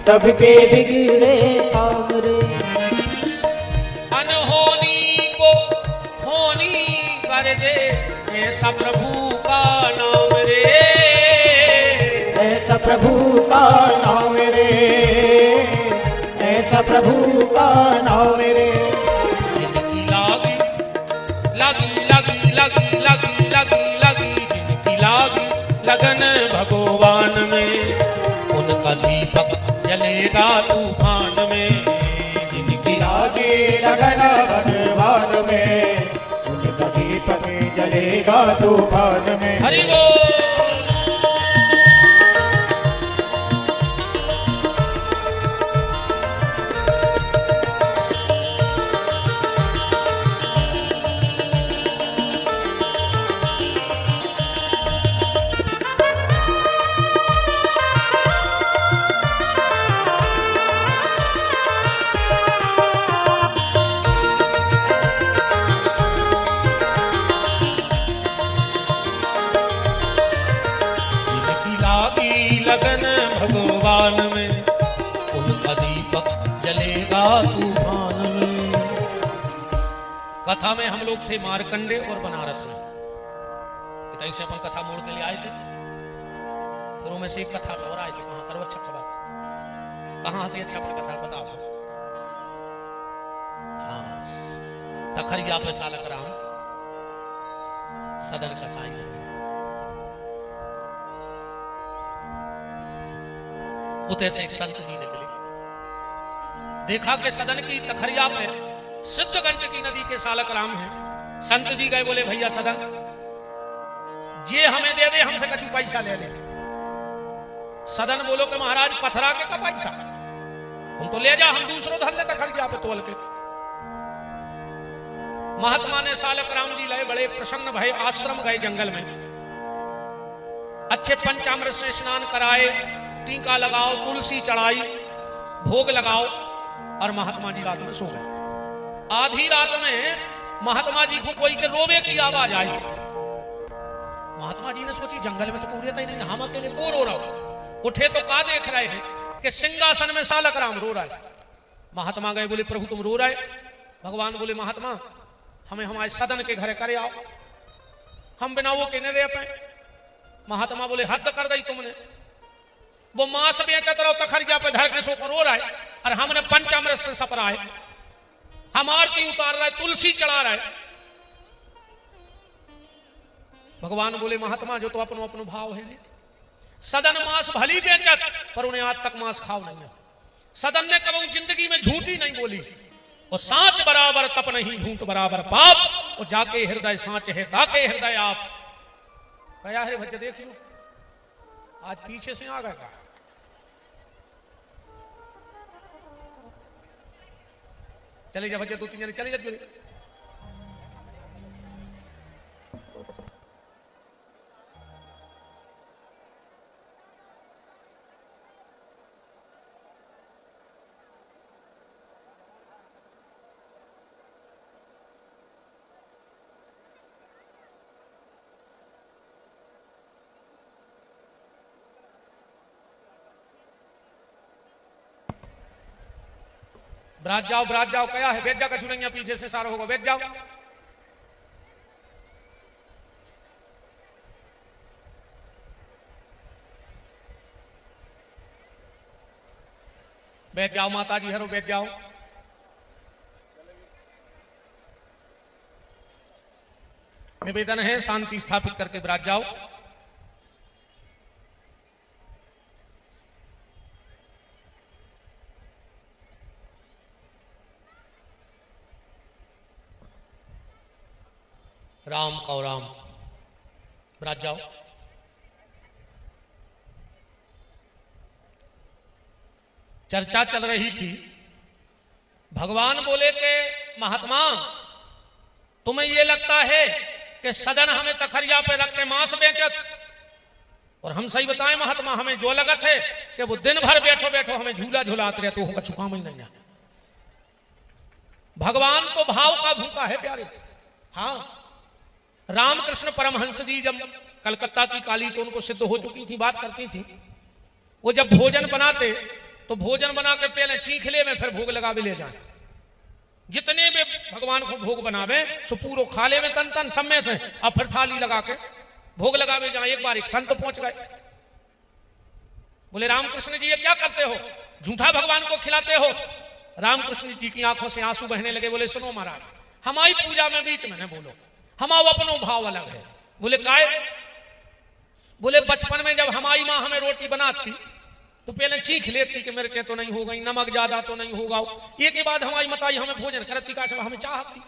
Speaker 2: सबके बिगड़े काम रे।
Speaker 1: अनहोनी को होनी कर दे, ऐसा प्रभु का नाम रे,
Speaker 2: ऐसा प्रभु का नाम रे, ऐसा प्रभु का नाम रे।
Speaker 1: लगन भगवान में, उनका दीपक जलेगा तूफान में।
Speaker 2: जिनकी लागी लगन चलेगा तूफान में।
Speaker 1: हरि बोल। भगवान में उनका दीपक जलेगा तूफान में। कथा में हम लोग थे मारकंडे और बनारस में, इतनी से अपन कथा मोड़ के लिए आए थे। फिर में से एक कथा और आए थे। कहाँ करो अच्छा बात, कहाँ थी अच्छा अपनी कथा बताओ। हाँ, तखरिया पे सालक राम सदन का साई उते से एक संत जी निकले, देखा कि सदन की तखरिया में सिद्ध गंडकी नदी के सालक राम है। संत जी गए, बोले भैया सदन जे हमें दे दे, हमसे कछु पैसा ले ले। सदन बोलो कि महाराज पथरा के का पैसा, तुम तो ले जा, हम दूसरों धर ले तखरिया पे तोल के। महात्मा ने सालक राम जी लाए, बड़े प्रसन्न भय, आश्रम गए जंगल में, अच्छे पंचामृत से स्नान कराए, टीका लगाओ, तुलसी चढ़ाई, भोग लगाओ, और महात्मा जी रात में सो गए। आधी रात में महात्मा जी को कोई के रोवे की आवाज आई। महात्मा जी ने सोची जंगल में तो कोई रहता ही नहीं, हम अकेले को रो रहा हूं। उठे तो का देख रहे हैं कि सिंहासन में सालक राम रो रहा है। महात्मा गए, बोले प्रभु तुम रो रहे। भगवान बोले महात्मा हमें हमारे सदन के घर करे आओ, हम बिना वो कहने रहे पे। महात्मा बोले हद कर दी तुमने, वो मांस बेचत रहो तखरिया पे धर के सो रो रहा है, और हमने पंचामृत से सपरा है, हम आरती उतार रहे, तुलसी चढ़ा रहे। भगवान बोले महात्मा जो तो अपनो अपनो भाव है, सदन मांस भली बेचत पर उन्हें आज तक मांस खाओ नहीं है। सदन ने कभी जिंदगी में झूठी नहीं बोली, और सांच बराबर तप नहीं, झूठ बराबर पाप, और जाके हृदय सांच है ताके हृदय आप। कया है भज्ज देखियो, आज पीछे से आ गया का। चले जा भज्ज, दो तीन जने चले जा। ब्राज जाओ कया है, बेच जाओ, कछु नहीं है, पीछे से सारा होगा, बेच जाओ। बैठ जाओ माता जी हरो, बैठ जाओ। निवेदन है शांति स्थापित करके ब्राज जाओ। राम का राम, ब्राज जाओ। चर्चा चल रही थी, भगवान बोले कि महात्मा तुम्हें ये लगता है कि सदन हमें तखरिया पे रख के मांस बेचत, और हम सही बताएं महात्मा हमें जो लगत है कि वो दिन भर बैठो बैठो हमें झूला झूलाते रहते हो, कछु काम ही नहीं है। भगवान तो भाव का भूखा है प्यारे। हाँ, रामकृष्ण परमहंस जी जब कलकत्ता की काली तो उनको सिद्ध हो चुकी थी, बात करती थी, वो जब भोजन बनाते तो भोजन बना के पहले चीख ले में, फिर भोग लगा भी ले जाए। जितने भी भगवान को भोग बनावे सो पूरो खा ले में तन तन सब में से, और फिर थाली लगा के भोग लगा भी जाए। एक बार एक संत पहुंच गए, बोले रामकृष्ण जी ये क्या करते हो, झूठा भगवान को खिलाते हो। रामकृष्ण जी की आंखों से आंसू बहने लगे। बोले सुनो महाराज, हमारी पूजा में बीच में न बोलो, हमारा अपनो भाव अलग है। बोले काय? बोले बचपन में जब हमारी माँ हमें रोटी बनाती तो पहले चीख लेती कि मिर्चें तो नहीं हो गई, नमक ज्यादा तो नहीं होगा। एक के बाद हमारी मताई हमें भोजन करती का सब हमें चाहती।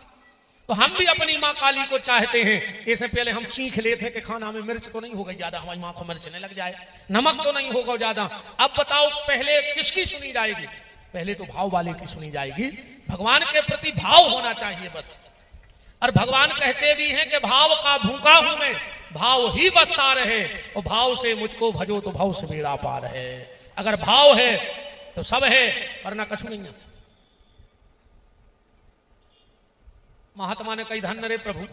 Speaker 1: तो हम भी अपनी माँ काली को चाहते हैं। इससे पहले हम चीख लेते कि खाना में मिर्च तो नहीं हो गई ज्यादा, हमारी माँ को मिर्चने लग जाए, नमक तो नहीं होगा ज्यादा। अब बताओ पहले किसकी सुनी जाएगी? पहले तो भाव वाले की सुनी जाएगी। भगवान के प्रति भाव होना चाहिए बस। और भगवान कहते भी हैं कि भाव का भूखा हूं मैं, भाव ही बस सार है, और भाव से मुझको भजो तो भाव से बेड़ा पार है। अगर भाव है तो सब है, वरना कछु नहीं है। महात्मा ने कही धन्य रे प्रभु,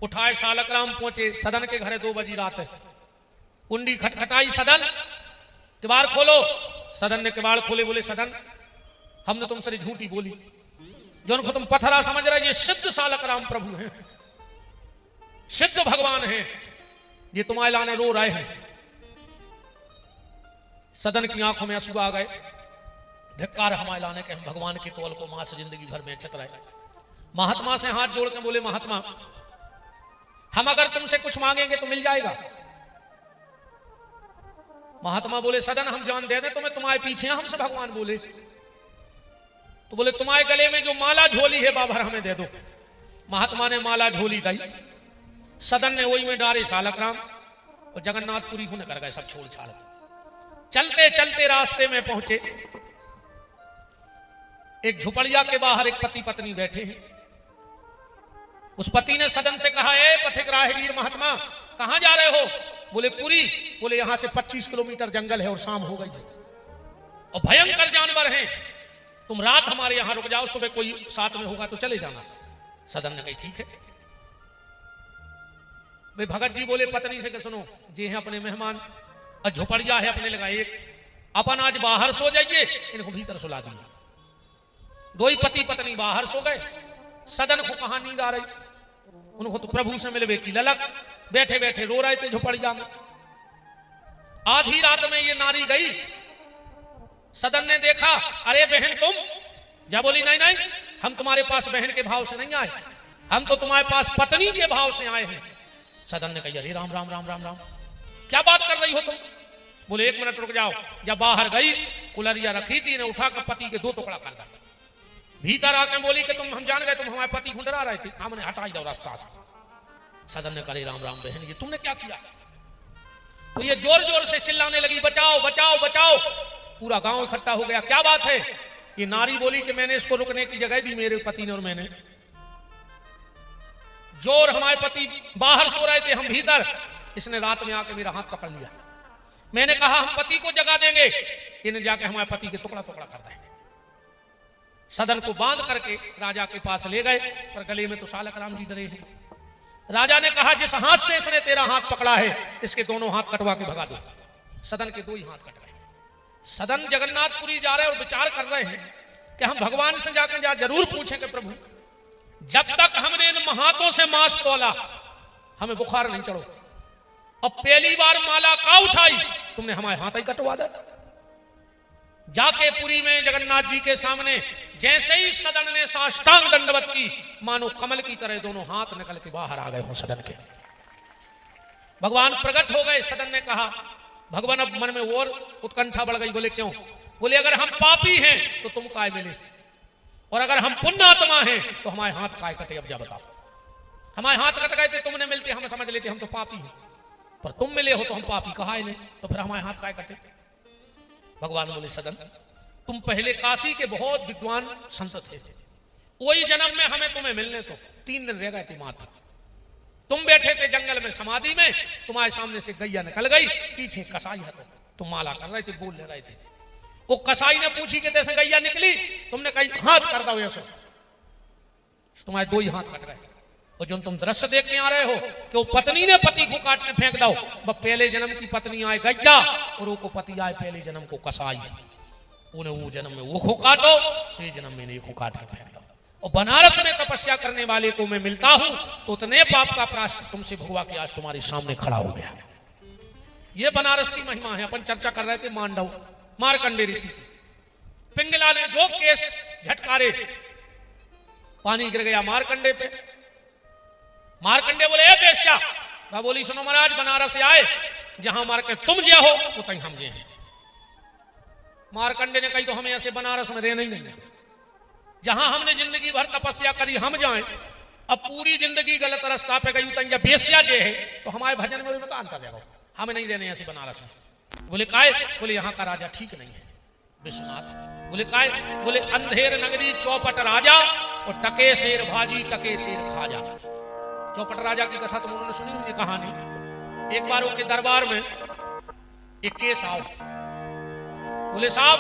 Speaker 1: उठाए सालकराम पहुंचे सदन के घरे 2 बजी रात है। कुंडी खटखटाई, सदन किवाड़ खोलो। सदन ने किवाड़ खोले, बोले सदन हमने तुमसे झूठी बोली, जो उनको तुम पथरा समझ रहे, ये सिद्ध सालकराम प्रभु हैं, सिद्ध भगवान हैं, ये तुम्हारे लाने रो रहे हैं। सदन की आंखों में आंसू आ गए। धिक्कार हमारे लाने के हम भगवान के कौल को मां से जिंदगी भर में चतराए। महात्मा से हाथ जोड़ के बोले महात्मा, हम अगर तुमसे कुछ मांगेंगे तो मिल जाएगा? महात्मा बोले सदन हम जान दे दें तुम्हें, तुम्हारे पीछे हमसे भगवान बोले। तो बोले तुम्हारे गले में जो माला झोली है बाबर हमें दे दो। महात्मा ने माला झोली दी। सदन ने वही में डारे सालकराम और जगन्नाथपुरी होने कर गए सब छोड़ छाड़। चलते चलते रास्ते में पहुंचे, एक झुपड़िया के बाहर एक पति पत्नी बैठे हैं। उस पति ने सदन से कहा, ए पथिक राहगीर महात्मा कहां जा रहे हो? बोले पुरी। बोले यहां से 25 किलोमीटर जंगल है और शाम हो गई है और भयंकर जानवर हैं, तुम रात हमारे यहां रुक जाओ, सुबह कोई साथ में होगा तो चले जाना। सदन ने कही ठीक है। वे भगत जी बोले पत्नी से कि सुनो, ये हैं अपने मेहमान और झुपड़िया है अपने लगाए, अपन आज बाहर सो जाइए, इनको भीतर सुला दिया। 2 ही पति पत्नी बाहर सो गए। सदन को कहां नींद आ रही, उनको तो प्रभु से मिलवे की ललक, बैठे बैठे रो रहे थे झुपड़िया में। आधी रात में ये नारी गई। सदन ने देखा, अरे बहन तुम? जा बोली नहीं नहीं, हम तुम्हारे पास बहन के भाव से नहीं आए, हम तो तुम्हारे पास पत्नी के भाव से आए हैं। सदन ने कहा अरे राम राम राम राम राम, क्या बात कर रही हो तुम? बोले 1 मिनट रुक जाओ। जब बाहर गई, कुलरिया रखी थी, ने उठा कर पति के 2 टुकड़ा कर दिया। भीतर आके बोली कि तुम हम जान गए, तुम हमारे पति ढूंढ रहे थे, हमने हटाई दो रास्ता से। सदन ने कहा राम राम बहन, ये तुमने क्या किया? तो ये जोर जोर से चिल्लाने लगी, बचाओ बचाओ बचाओ। पूरा गांव इकट्ठा हो गया, क्या बात है? ये नारी बोली कि मैंने इसको रुकने की जगह दी मेरे पति ने और मैंने। जोर हमारे पति बाहर सो रहे थे, हम भीतर, इसने रात में आके मेरा हाथ पकड़ लिया। मैंने कहा हम पति को जगा देंगे, इन्हें जाके हमारे पति के टुकड़ा टुकड़ा कर देंगे। सदन को बांध करके राजा के पास ले गए, पर गले में तो सालकराम जी डरे हैं। राजा ने कहा जिस हाथ से इसने तेरा हाथ पकड़ा है, इसके दोनों हाथ कटवा के भगा दो। सदन के 2 ही हाथ कट गए। सदन जगन्नाथपुरी जा रहे हैं और विचार कर रहे हैं कि हम भगवान से जाकर जरूर पूछें कि प्रभु जब तक हमने इन हाथों से मांस तोला हमें बुखार नहीं चढ़ो, अब पहली बार माला का उठाई तुमने हमारे हाथ ही कटवा दे। जाके पुरी में जगन्नाथ जी के सामने जैसे ही सदन ने साष्टांग दंडवत की, मानो कमल की तरह दोनों हाथ निकल के बाहर आ गए हो सदन के। भगवान प्रकट हो गए। सदन ने कहा, भगवान अब मन में और उत्कंठा बढ़ गई। बोले क्यों? बोले अगर हम पापी हैं तो तुम काय मिले, और अगर हम पुण्यात्मा हैं तो हमारे हाथ काय कटे? अब जा बताओ, हमारे हाथ कट गए थे, तुमने मिलते हम समझ लेते हम तो पापी हैं, पर तुम मिले हो तो हम पापी कहां नहीं, तो फिर हमारे हाथ काय कटे? भगवान बोले सदन तुम पहले काशी के बहुत विद्वान संत थे, वही जन्म में हमें तुम्हें मिलने तो 3 दिन रह गए थे मात्र। तुम बैठे थे जंगल में समाधि में, तुम्हारे सामने से गैया निकल गई, पीछे कसाई है, तुम माला कर रहे थे, बोल ले रहे थे। वो कसाई ने पूछी कि जैसे गैया निकली, तुमने कही हाथ कर दो ऐसे, तुम्हारे 2 ही हाथ कट गए। और जो तुम दृश्य देखने आ रहे हो कि वो पत्नी ने पति को काट के फेंक दो, वह पहले जन्म की पत्नी आए गैया और वो पति आए पहले जन्म को कसाई, उन्हें वो जन्म में वो काटो, से जन्म में नहीं को काट के फेंक दो। और बनारस में तपस्या करने वाले को मैं मिलता हूं तो उतने पाप का प्रायश्चित तुमसे भगवा के आज तुम्हारे सामने खड़ा हो गया। ये बनारस की महिमा है। अपन चर्चा कर रहे थे मांडव मार्कंडे ऋषि से। पिंगला ने जो केस झटकारे, पानी गिर गया मार्कंडे पे। मार्कंडे बोले ए बेश्या, वह बोली सुनो महाराज बनारस से आए, जहां मार के तुम जे हो वो तहीं हम जे हैं। मार्कंडे ने कही तो हमें ऐसे बनारस में रहना ही नहीं है, जहां हमने जिंदगी भर तपस्या करी हम जाएं, अब पूरी जिंदगी गलत रास्ता पे गई तंजा बेसिया जे है तो हमारे भजन में का अंतर देखो, हमें नहीं देने ऐसे बनारस में। बोले काय? बोले यहाँ का राजा ठीक नहीं है विश्वनाथ। बोले काय? बोले अंधेर नगरी चौपट राजा और टके शेर भाजी टके शेर खाजा। चौपट राजा की कथा तुम उन्होंने सुनी हुई कहानी। एक बार उनके दरबार में एक केस आओ, बोले साहब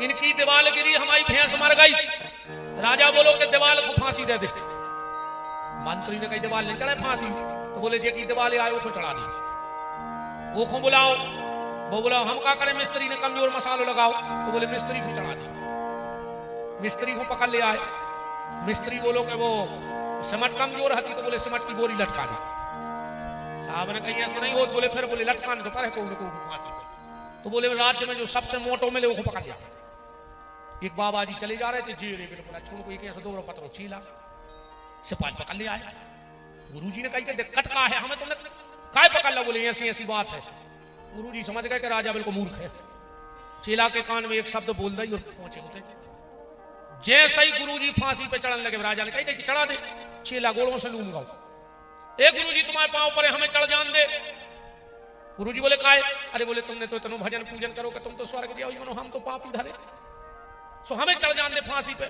Speaker 1: इनकी दीवाल गिरी, हमारी भैंस मर गई। राजा बोलो कि दीवाल को फांसी दे दे। मंत्री ने कही दीवाल नहीं चढ़े फांसी, तो बोले जे की दीवाल आए उसको चढ़ा दी। वो को बुलाओ, वो बोला हम क्या करें, मिस्त्री ने कमजोर मसालो लगाओ, तो बोले मिस्त्री को चढ़ा दी। मिस्त्री को पकड़ ले आए, मिस्त्री बोलो कि वो सिमट कमजोर हती, तो बोले सिमट की बोरी लटका दी। साहब ने कही ऐसा नहीं हो, बोले फिर बोले लटकाने तो पर तो बोले राज्य में जो सबसे मोटो मिले वो पकड़ दिया। एक बाबा जी चले जा रहे थे, जेरे बोला छोड़ को एक ऐसा दो पत्रों चीला सिपाही पकड़ ले आए। गुरुजी ने कही कि दिक्कत का है, हमें तुमने काय पकड़ ला? बोले ऐसी ऐसी बात है। गुरुजी समझ गए कि राजा बिल्कुल मूर्ख है। चेला के कान में एक शब्द बोल दी और पहुंचे होते। जैसे ही गुरुजी फांसी पे चढ़ने लगे, राजा ने कही कि चढ़ा दे। चेला गोड़ों से लूम गाओ, ए गुरुजी तुम्हारे पांव पर हमें चढ़ जान दे। गुरुजी बोले काय? अरे बोले तुमने तो इतना भजन पूजन करो कि तुम तो स्वर्ग जाओ, मनो हम तो पाप ही धरे, सो हमें चढ़ जान दे फांसी पे।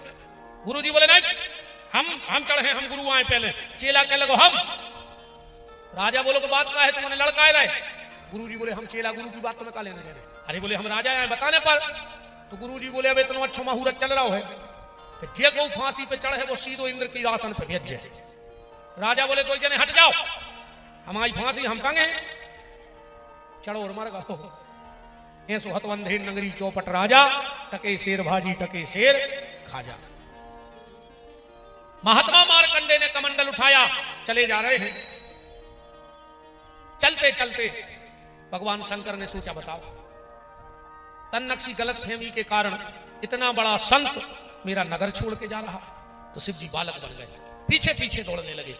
Speaker 1: गुरुजी बोले नहीं, हम चढ़े, हम गुरु आए पहले। चेला कह लगो हम। राजा बोलो कि बात का है, तुमने लड़काए रहे। गुरुजी बोले हम चेला गुरु की बात तुम्हें का लेने दे रहे। अरे बोले हम राजा आए बताने पर। तो गुरुजी बोले अब इतना अच्छा मुहूर्त चल रहा है कि जे को फांसी पे चढ़े वो सीधो इंद्र की आसन पे भेज जाए। राजा बोले दो जने हट जाओ, हमारी फांसी हम टंगे, चढ़ो और मर गो। ऐसो हतवंधेर नगरी चौपट राजा टके शेर भाजी टके शेर खाजा। महात्मा मार्कंडे ने कमंडल उठाया, चले जा रहे हैं। चलते चलते भगवान शंकर ने सोचा बताओ तन्नक्सी गलतफहमी के कारण इतना बड़ा संत मेरा नगर छोड़ के जा रहा। तो शिव जी बालक बन गए, पीछे पीछे दौड़ने लगे।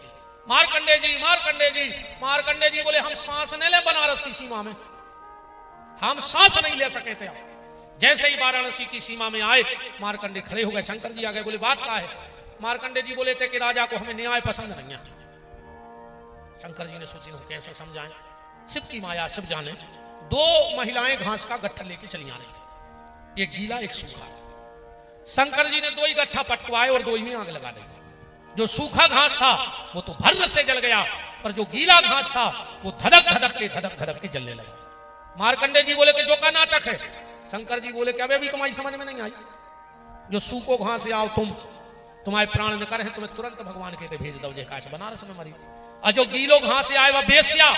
Speaker 1: मार्कंडे जी, मार्कंडे जी, मार्कंडे जी। बोले हम सांस नहीं ले बनारस की सीमा में, हम सांस नहीं ले सके थे। जैसे ही वाराणसी की सीमा में आए, मार्कंडे खड़े हो गए। शंकर जी आ गए, बोले बात क्या है? मार्कंडे जी बोले थे कि राजा को हमें न्याय पसंद नहीं है। शंकर जी ने सोचे कैसे समझाएं। शिव की माया शिव जाने। दो महिलाएं घास का गट्ठा लेके चली आ रही थी, एक गीला एक सूखा। शंकर जी ने दो ही गट्ठा पटवाए और दो ही में आग लगा दी। जो सूखा घास था वो तो भर्र से जल गया, पर जो गीला घास था वो धड़क धड़क के जलने लगा। मार्कंडे जी बोले कि जो का नाटक है। शंकर जी बोले कि अभी तुम्हारी समझ में नहीं आई। जो सूखो घास से आओ तुम्हारे प्राण में करे तुम्हें तुरंत भगवान कहते भेज दो जे काश बनारस में मरी। और जो गीलो घास से आए वह बेस्या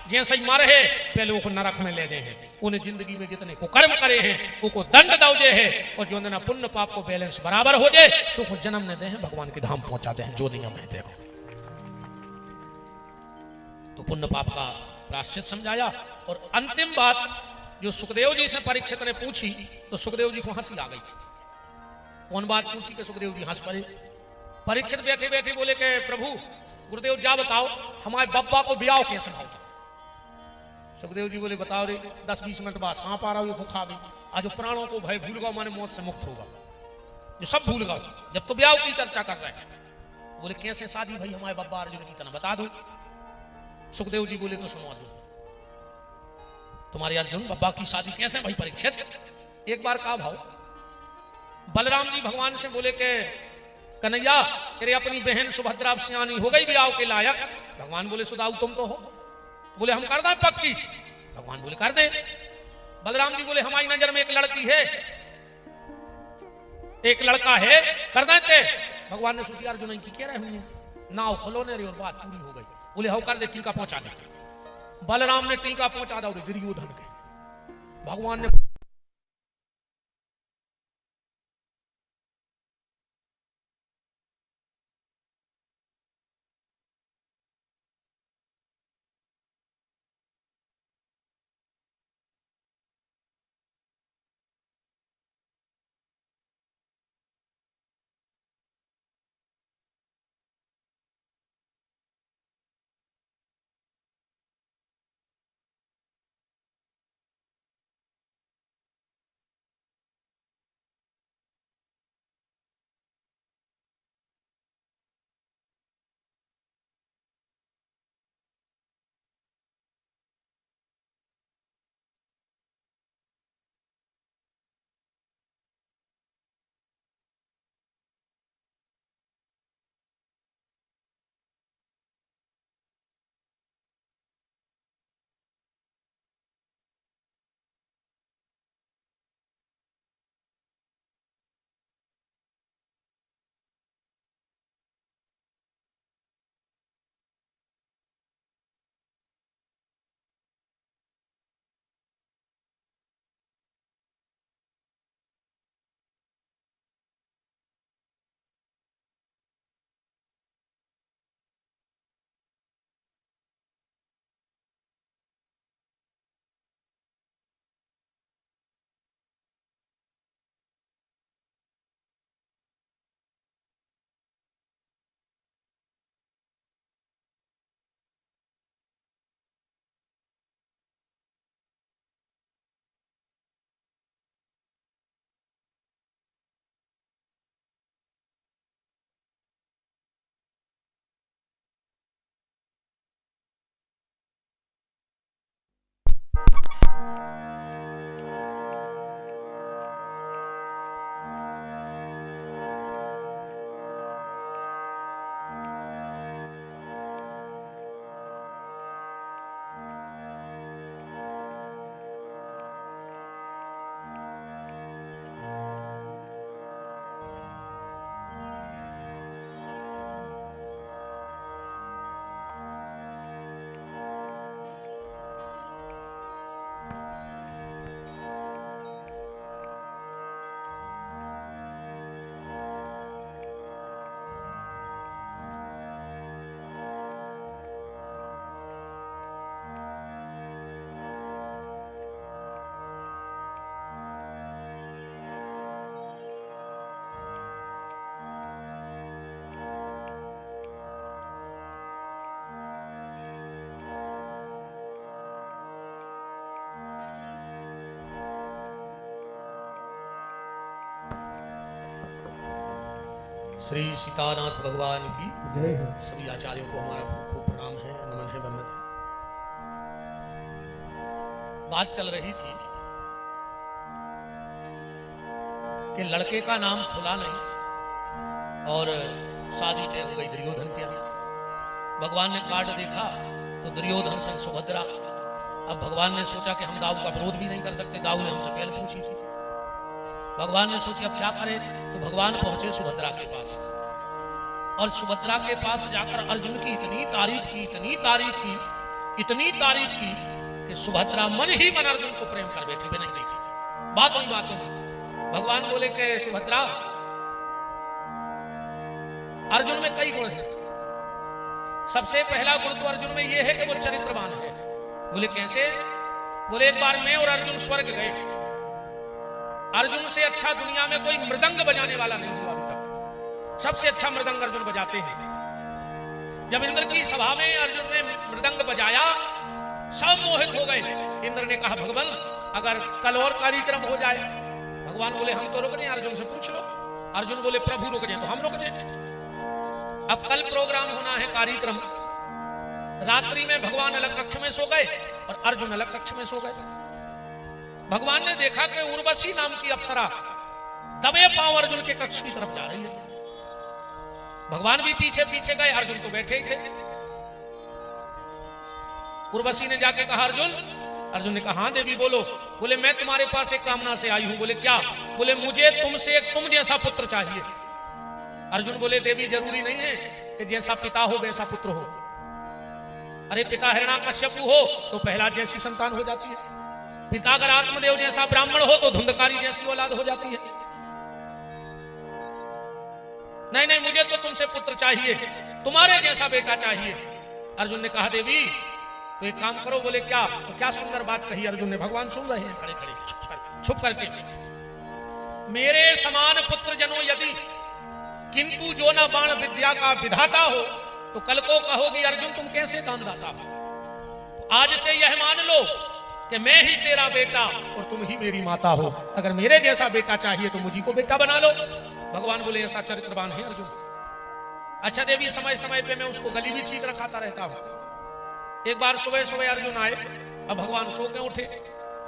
Speaker 1: जैसे ही मरे है पहले वो नरक में ले दे हैं। उन्हें जिंदगी में जितने को कर्म करे हैं उनको दंड दौजे है, और जो ना पुण्य पाप को बैलेंस बराबर हो जाए सुख जन्म ने दे हैं, भगवान के धाम पहुंचाते हैं जो नियम है। देखो तो पुण्य पाप का प्रायश्चित समझाया। और अंतिम बात जो सुखदेव जी से परीक्षित ने पूछी तो सुखदेव जी को हंसी आ गई। कौन बात पूछी कि सुखदेव जी हंस पड़े। परीक्षित बैठे बैठे बोले कि प्रभु गुरुदेव जा बताओ हमारे बब्बा को ब्याह कैसे भाव। सुखदेव जी बोले बताओ रे 10-20 मिनट बाद सांप आ रहा है खा गई। आज जो प्राणों को भय भूल गया माने मौत से मुक्त होगा, जो सब भूल गया जब तो ब्याह की चर्चा कर रहे हैं। बोले कैसे शादी भाई हमारे बब्बा अर्जुन की तरह बता दो। सुखदेव जी बोले तो सुनो अर्जुन, तुम्हारे अर्जुन बब्बा की शादी कैसे भाई परीक्षित। एक बार कहा भाव बलराम जी भगवान से बोले के कन्हैया तेरे अपनी बहन सुभद्रा सियानी हो गई ब्याह के लायक। भगवान बोले सुदाऊ तुम तो हो। बोले हम कर दें पक्की। भगवान बोले कर दे। बलराम जी बोले हमारी नजर में एक लड़की है एक लड़का है, कर देते। भगवान ने सोची अर्जुन की कह रहे होंगे नाव खलोने रही और बात पूरी हो गई। बोले हो कर दे, टीका पहुंचा दे। बलराम ने टीका पहुंचा दो दुर्योधन के। भगवान ने श्री सीतानाथ भगवान की
Speaker 2: जय हो।
Speaker 1: सभी आचार्यों को हमारा खूब प्रणाम है, नमन है, वंदन है। बात चल रही थी कि लड़के का नाम खुला नहीं और शादी तय हो गई दुर्योधन के यहाँ। भगवान ने कार्ड देखा तो दुर्योधन संग सुभद्रा। अब भगवान ने सोचा कि हम दाऊ का विरोध भी नहीं कर सकते, दाऊ ने हमसे पहले पूछी थी। भगवान ने सोचा अब क्या करें, तो भगवान पहुंचे सुभद्रा के पास और सुभद्रा के पास जाकर अर्जुन की इतनी तारीफ की, इतनी तारीफ की, इतनी तारीफ की कि सुभद्रा मन ही मन अर्जुन को प्रेम कर बैठी। भी नहीं देखी बात हुई बातों में। भगवान बोले कि सुभद्रा, अर्जुन में कई गुण हैं। सबसे पहला गुण तो अर्जुन में यह है कि वो चरित्रवान है। बोले कैसे? बोले एक बार मैं और अर्जुन स्वर्ग गए। अर्जुन से अच्छा दुनिया में कोई मृदंग बजाने वाला नहीं हुआ अभी तक। सबसे अच्छा मृदंग अर्जुन बजाते हैं। जब इंद्र की सभा में अर्जुन ने मृदंग बजाया, सब मोहित हो गए। इंद्र ने कहा भगवान अगर कल और कार्यक्रम हो जाए। भगवान बोले हम तो रुक जाए, अर्जुन से पूछ लो। अर्जुन बोले प्रभु रुक जाए तो हम रुक जाए। अब कल प्रोग्राम होना है, कार्यक्रम। रात्रि में भगवान अलग कक्ष में सो गए और अर्जुन अलग कक्ष में सो गए। भगवान ने देखा कि उर्वशी नाम की अप्सरा दबे पांव अर्जुन के कक्ष की तरफ जा रही है। भगवान भी पीछे पीछे गए, अर्जुन तो बैठे ही थे। उर्वशी ने जाके कहा अर्जुन। अर्जुन ने कहा हाँ देवी बोलो। बोले मैं तुम्हारे पास एक कामना से आई हूं। बोले क्या? बोले मुझे तुमसे एक तुम जैसा पुत्र चाहिए। अर्जुन बोले देवी जरूरी नहीं है कि जैसा पिता हो वैसा पुत्र हो। अरे पिता हिरण्याकश्यप हो तो प्रहलाद जैसी संतान हो जाती है। पिता अगर आत्मदेव जैसा ब्राह्मण हो तो धुंधकारी जैसी औलाद हो जाती है। नहीं नहीं मुझे तो तुमसे पुत्र चाहिए, तुम्हारे जैसा बेटा चाहिए। अर्जुन ने कहा देवी तो एक काम करो। बोले क्या? तो क्या सुंदर बात कही अर्जुन ने। भगवान सुन रहे हैं खड़े खड़े छुप करके। मेरे समान पुत्र जनो यदि किंतु जो न बाण विद्या का विधाता हो तो कल को कहोगी अर्जुन तुम कैसे दानदाता हो। आज से यह मान लो कि मैं ही तेरा बेटा और तुम ही मेरी माता हो। अगर मेरे जैसा बेटा चाहिए तो मुझी को बेटा बना लो। भगवान बोले ऐसा चरित्रवान है अर्जुन। अच्छा देवी समय समय पे मैं उसको गली भी ठीक रखाता रहता हूं। एक बार सुबह सुबह अर्जुन आए, अब भगवान सो के उठे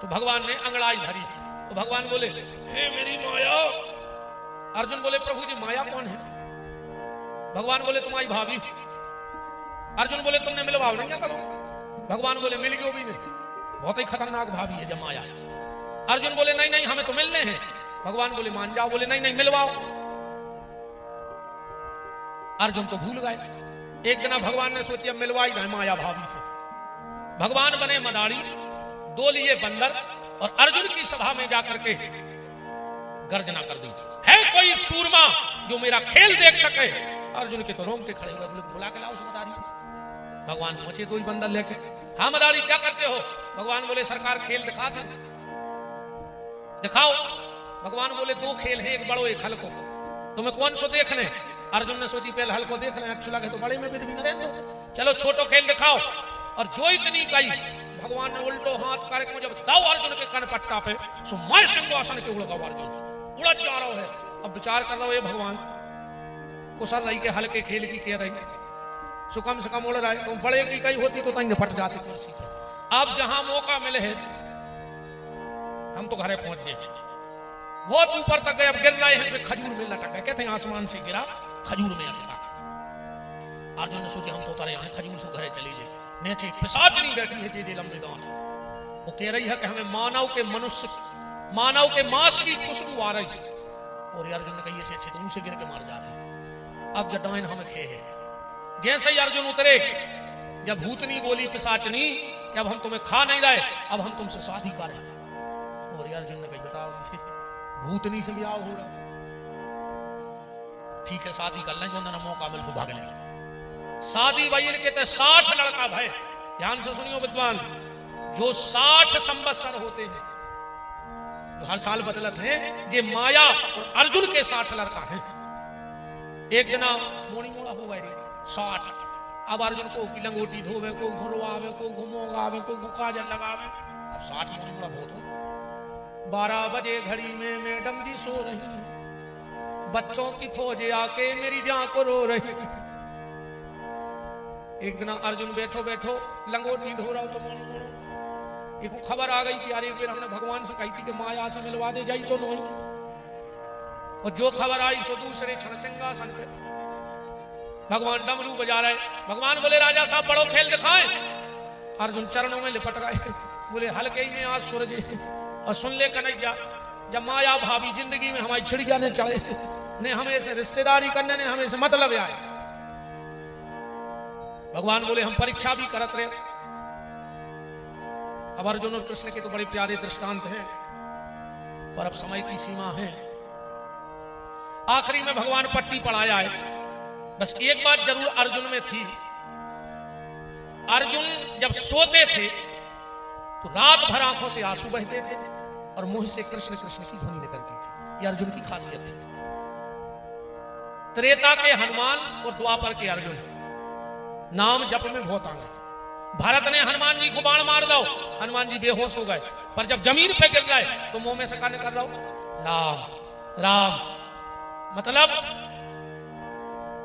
Speaker 1: तो भगवान ने अंगड़ाई धरी तो भगवान बोले हे मेरी माया। अर्जुन बोले प्रभु जी माया कौन है? भगवान बोले तुम्हारी भाभी। अर्जुन बोले तुमने मिलवाओ नहीं क्या करो। भगवान बोले मिल गयो भी नहीं, बहुत ही खतरनाक भाभी है जब माया। अर्जुन बोले नहीं नहीं हमें तो मिलने हैं। भगवान बोले मान जाओ। बोले नहीं नहीं मिलवाओ। अर्जुन तो भूल गए। एक दिन भगवान ने सोची अब मिलवाई जाए माया भाभी से। भगवान बने मदारी, दो लिए बंदर और अर्जुन की सभा में जाकर के गर्जना कर दी है कोई सूरमा जो मेरा खेल देख सके। अर्जुन के तो रोंगटे खड़े हुए। बुला के लाओ उस मदारी। भगवान पहुंचे दो ही बंदर लेके। हाँ मदारी क्या करते हो? भगवान बोले सरकार खेल दिखाते दिखाओ। भगवान बोले दो खेल हैं, एक बड़ो एक हल्को, तुम्हें कौन सो देखने? अर्जुन ने सोची पहले हल्को देख लें, अच्छा लगे तो बड़े में भी रहने दो। चलो छोटो खेल दिखाओ। और जो इतनी गई भगवान ने उल्टो हाथ करके जब दाव अर्जुन के कनपट्टा पे सो मैं सिंहासन के उड़ गया। अर्जुन उड़द जा रहा है। अब विचार कर रहा हो ये भगवान को सही के हल्के खेल की कह रही सो कम से कम उड़ रहा है। तो बड़े की कहीं होती तो तंग फट जाती कुर्सी से। अब जहां मौका मिले है हम तो घरे पहुंच गए, बहुत ऊपर तक गए, अब गिर गए हैं, खजूर में लटक गए, कहते हैं आसमान से गिरा, खजूर में अटका। अर्जुन ने सोचे हम तो उतरे हैं, खजूर से घरे चले जाए, नीचे पिशाचनी बैठी है, जे लंबे दांत, वो कह रही है कि हमें मानव के मांस की खुशबू आ रही है। और अर्जुन ने कही ऐसे अच्छे तो उनसे गिर के मार जाते, अब जटाइन हमें खे है। जैसे ही अर्जुन उतरे, जब भूतनी बोली पिशाचनी कि अब हम तुम्हें खा नहीं रहे, अब हम तुमसे शादी करें। और अर्जुन ने कही बताओ भूतनी से ब्याह हो रहा, ठीक है शादी कर लें, जो ना मौका मिल तो भाग लें। शादी वही कहते 60 लड़का भय, ध्यान से सुनियो विद्वान, जो 60 संवत्सर होते हैं, तो हर साल बदलत है, ये माया और अर्जुन के 60 लड़का हैं। एक दिन मोड़ी मोड़ा हो गए 60, अब अर्जुन को की लंगोटी धोवे, को घुरवावे, को घुमोगावे, को काजल लगावे, अब 60 मोड़ी मोड़ा बहुत हो। 12 बजे घड़ी में मैडम जी सो रही, बच्चों की फौज आके मेरी जान को रो रही। एक दिन अर्जुन बैठो बैठो लंगोटी धो रहा हो, तो एक खबर आ गई कि यार एक बार हमने भगवान से कही थी कि माया से मिलवा दे जाई तो नहीं, और जो खबर आई सो दूसरे क्षण सिंहासन पे भगवान डमरू बजा रहे। भगवान बोले राजा साहब बड़ो खेल दिखाए। अर्जुन चरणों में लिपट गए, बोले हल्के ही में आज सूरज, और सुन ले कन्हैया, जब माया भाभी जिंदगी में हमारी छिड़िया ने चढ़े, ने हमें से रिश्तेदारी करने, ने हमें से मतलब आए। भगवान बोले हम परीक्षा भी करत रहे। अब अर्जुन और कृष्ण के तो बड़े प्यारे दृष्टांत हैं, पर अब समय की सीमा है। आखिरी में भगवान पट्टी पढ़ाया है। बस एक बात जरूर अर्जुन में थी, अर्जुन जब सोते थे तो रात भर आंखों से आंसू बहते थे और मुंह से कृष्ण कृष्ण की ध्वनि निकलती थी। यह अर्जुन की खासियत थी। त्रेता के हनुमान और द्वापर के अर्जुन नाम जप में बहुत आगे। भारत ने हनुमान जी को बाण मार दो, हनुमान जी बेहोश हो गए, पर जब जमीन पे गिर गए तो मुंह में से क्या निकल रहा हो, राम राम। मतलब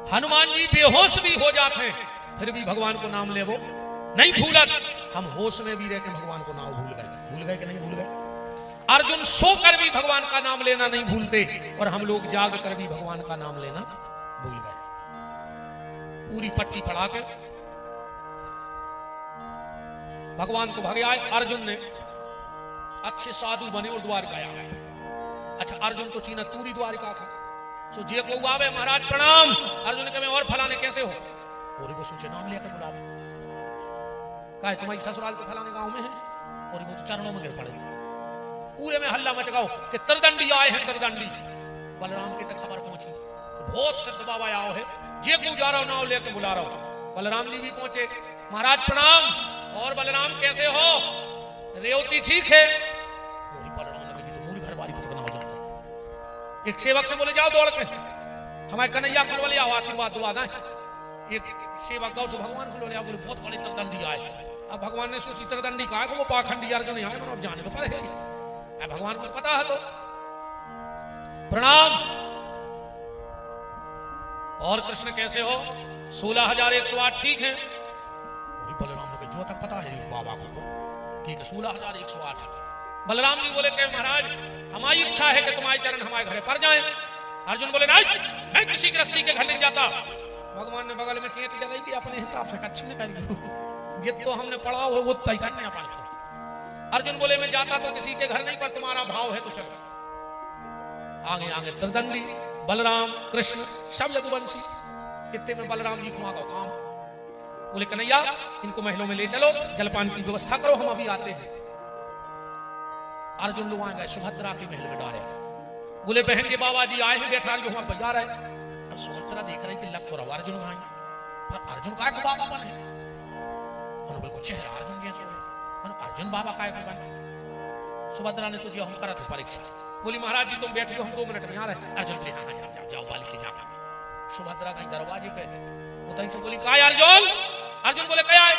Speaker 1: हनुमान जी बेहोश भी हो जाते हैं, फिर भी भगवान को नाम ले वो नहीं भूलत। हम होश में भी रह के भगवान को नाम भूल गए कि नहीं भूल गए। अर्जुन सोकर भी भगवान का नाम लेना नहीं भूलते, और हम लोग जाग कर भी भगवान का नाम लेना भूल गए। पूरी पट्टी पढ़ा के भगवान को भगे आए। अर्जुन ने अच्छे साधु बने और द्वार गया। अच्छा अर्जुन तो चीना पूरी द्वारिका का, सो जे को आवे महाराज प्रणाम। अर्जुन के में और फलाने कैसे हो, और वो सोचे नाम लेकर बुलावे, कहे तुम्हारी ससुराल के फलाने गांव में है, और वो तो चरणों में गिर पड़े। पूरे में हल्ला मच गया कि त्रिदंडी आए हैं, त्रिदंडी। बलराम की तक खबर पहुंची, तो बहुत सिद्ध बाबा आओ है, जे को जा रहा हो नाम लेकर बुला रहा हो। बलराम जी भी पहुंचे, महाराज प्रणाम। और बलराम कैसे हो, रेवती ठीक है। बलराम ने कहा तो पूरी घर बारी को हो जाए। एक सेवक से बोले जाओ दौड़ के हमारे कन्हैया को बोले आओ आशीर्वाद दुआ दें। एक सेवक गाँव से भगवान को बोले बोले बहुत बड़े त्रिदंडी आए। अब भगवान ने सोची त्रिदंडी कहा वो पाखंडी अर्जुन आए, अब जाने तो पड़े, भगवान को पता है तो प्रणाम। और कृष्ण कैसे हो, 16,108 ठीक है। बलराम ने जो तक पता है बाबा को ठीक है 16,108। बलराम जी बोले कि महाराज हमारी इच्छा है कि तुम्हारे चरण हमारे घर पर जाएं। अर्जुन बोले नहीं, मैं किसी गृहस्थी के घर नहीं जाता। भगवान ने बगल में चेट लगाई कि अपने हिसाब से कच्छ में कर जित तो हमने पढ़ा हो वो तय करने अपन। अर्जुन बोले मैं जाता तो किसी के घर नहीं, पर तुम्हारा भाव है तो चलो। आगे आगे त्रिदंडी बलराम कृष्ण सब यदुवंशी। इतने में बलराम जी को आ गया काम, बोले कन्हैया इनको महलों में ले चलो, जलपान की व्यवस्था करो, हम अभी आते हैं। अर्जुन लोग आ गए, सुभद्रा के महल में डाले। बोले बहन के बाबा जी आए हैं, बैठा जो हमारे तैयार है। अब सुभद्रा देख रहे कि लग तो रहा अर्जुन आए, पर अर्जुन का बाबा बन है, बिल्कुल चेहरा अर्जुन जैसे अर्जुन बाबा का बन। सुभद्रा ने सोची हम करा थे परीक्षा। बोली महाराज जी तुम बैठ गए, हम 2 मिनट में आ रहे। अर्जुन बोले हाँ जाओ जाओ जाओ बालिके जाओ। सुभद्रा के दरवाजे पे उतरी से बोली क्या अर्जुन। अर्जुन बोले क्या है।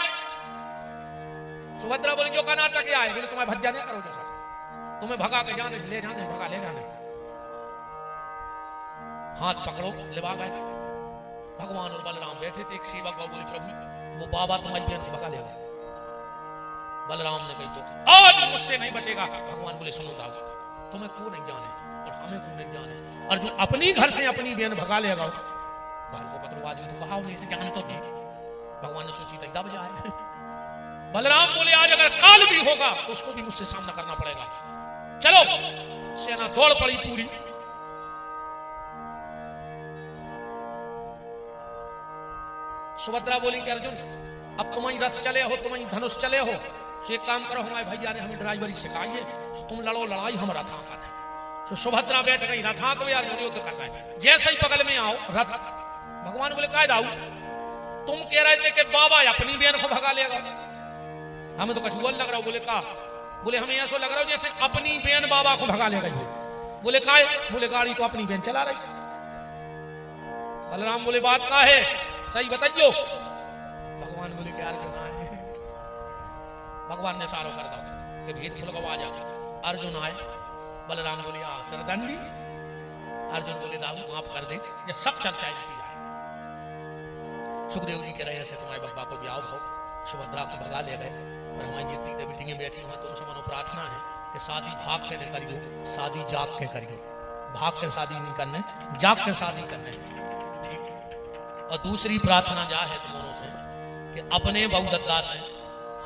Speaker 1: सुभद्रा बोली जो का नाटक क्या है। बोले तुम्हें भज्जा नहीं करो जैसा, तुम्हें भगा के जाने ले जाने, भगा ले जाने। हाथ पकड़ो लिवा गए। भगवान और बलराम बैठे थे। एक सेवक बोले प्रभु वो बाबा तुम्हारी बहन को भगा ले गए। बलराम ने कही तो आज मुझसे नहीं बचेगा। भगवान बोले सुनो दाऊ, तुम्हें क्यों नहीं जाने और हमें क्यों नहीं जाने, और जो अपनी घर से अपनी बहन भगा लेगा बाल को पकड़वा दी तो कहा नहीं से जान तो दे। भगवान ने सोची तक दब जाए। बलराम बोले आज अगर काल भी होगा तो उसको भी मुझसे सामना करना पड़ेगा। चलो, सेना दौड़ पड़ी पूरी। सुभद्रा बोली कि अर्जुन अब तुम ही रथ चले हो, तुम ही धनुष चले हो, तो एक काम करो, हमारे भैया ने हमें ड्राइवरी सिखाइए, तुम लड़ो लड़ाई, हम रथांक है। तो सुभद्रा बैठ गई रथांक में, अर्जुन युद्ध करना है। जैसे ही बगल में आओ रथ, भगवान बोले काय दाऊ, तुम कह रहे थे कि बाबा अपनी बहन को भगा लेगा, हमें तो कुछ बोल लग रहा हो। बोले का? बोले हमें ऐसा लग रहा हो जैसे अपनी बहन बाबा को भगा लेगा। बोले काय? बोले गाड़ी तो अपनी बहन चला रही। बलराम बोले बात का है, सही बताइयो। भगवान बोले क्या करना है। भगवान ने सारो कर दो कि भेद खुल आ जा। अर्जुन आए, बलराम बोले आ तेरा दंडी। अर्जुन बोले दाऊ माफ कर दे, ये सब चर्चाएं की जाए। सुखदेव जी कह रहे हैं तुम्हारे बब्बा को ब्याह हो, सुभद्रा को भगा ले गए, पर हमारी जितनी देवतियां बैठी हुई तो उनसे मनो प्रार्थना है कि शादी भाग के करियो, शादी जाग के करियो। भाग के शादी नहीं करने, जाग के शादी करने। ठीक। और दूसरी प्रार्थना जा है तुम्हारों से कि अपने बहुदत्ता से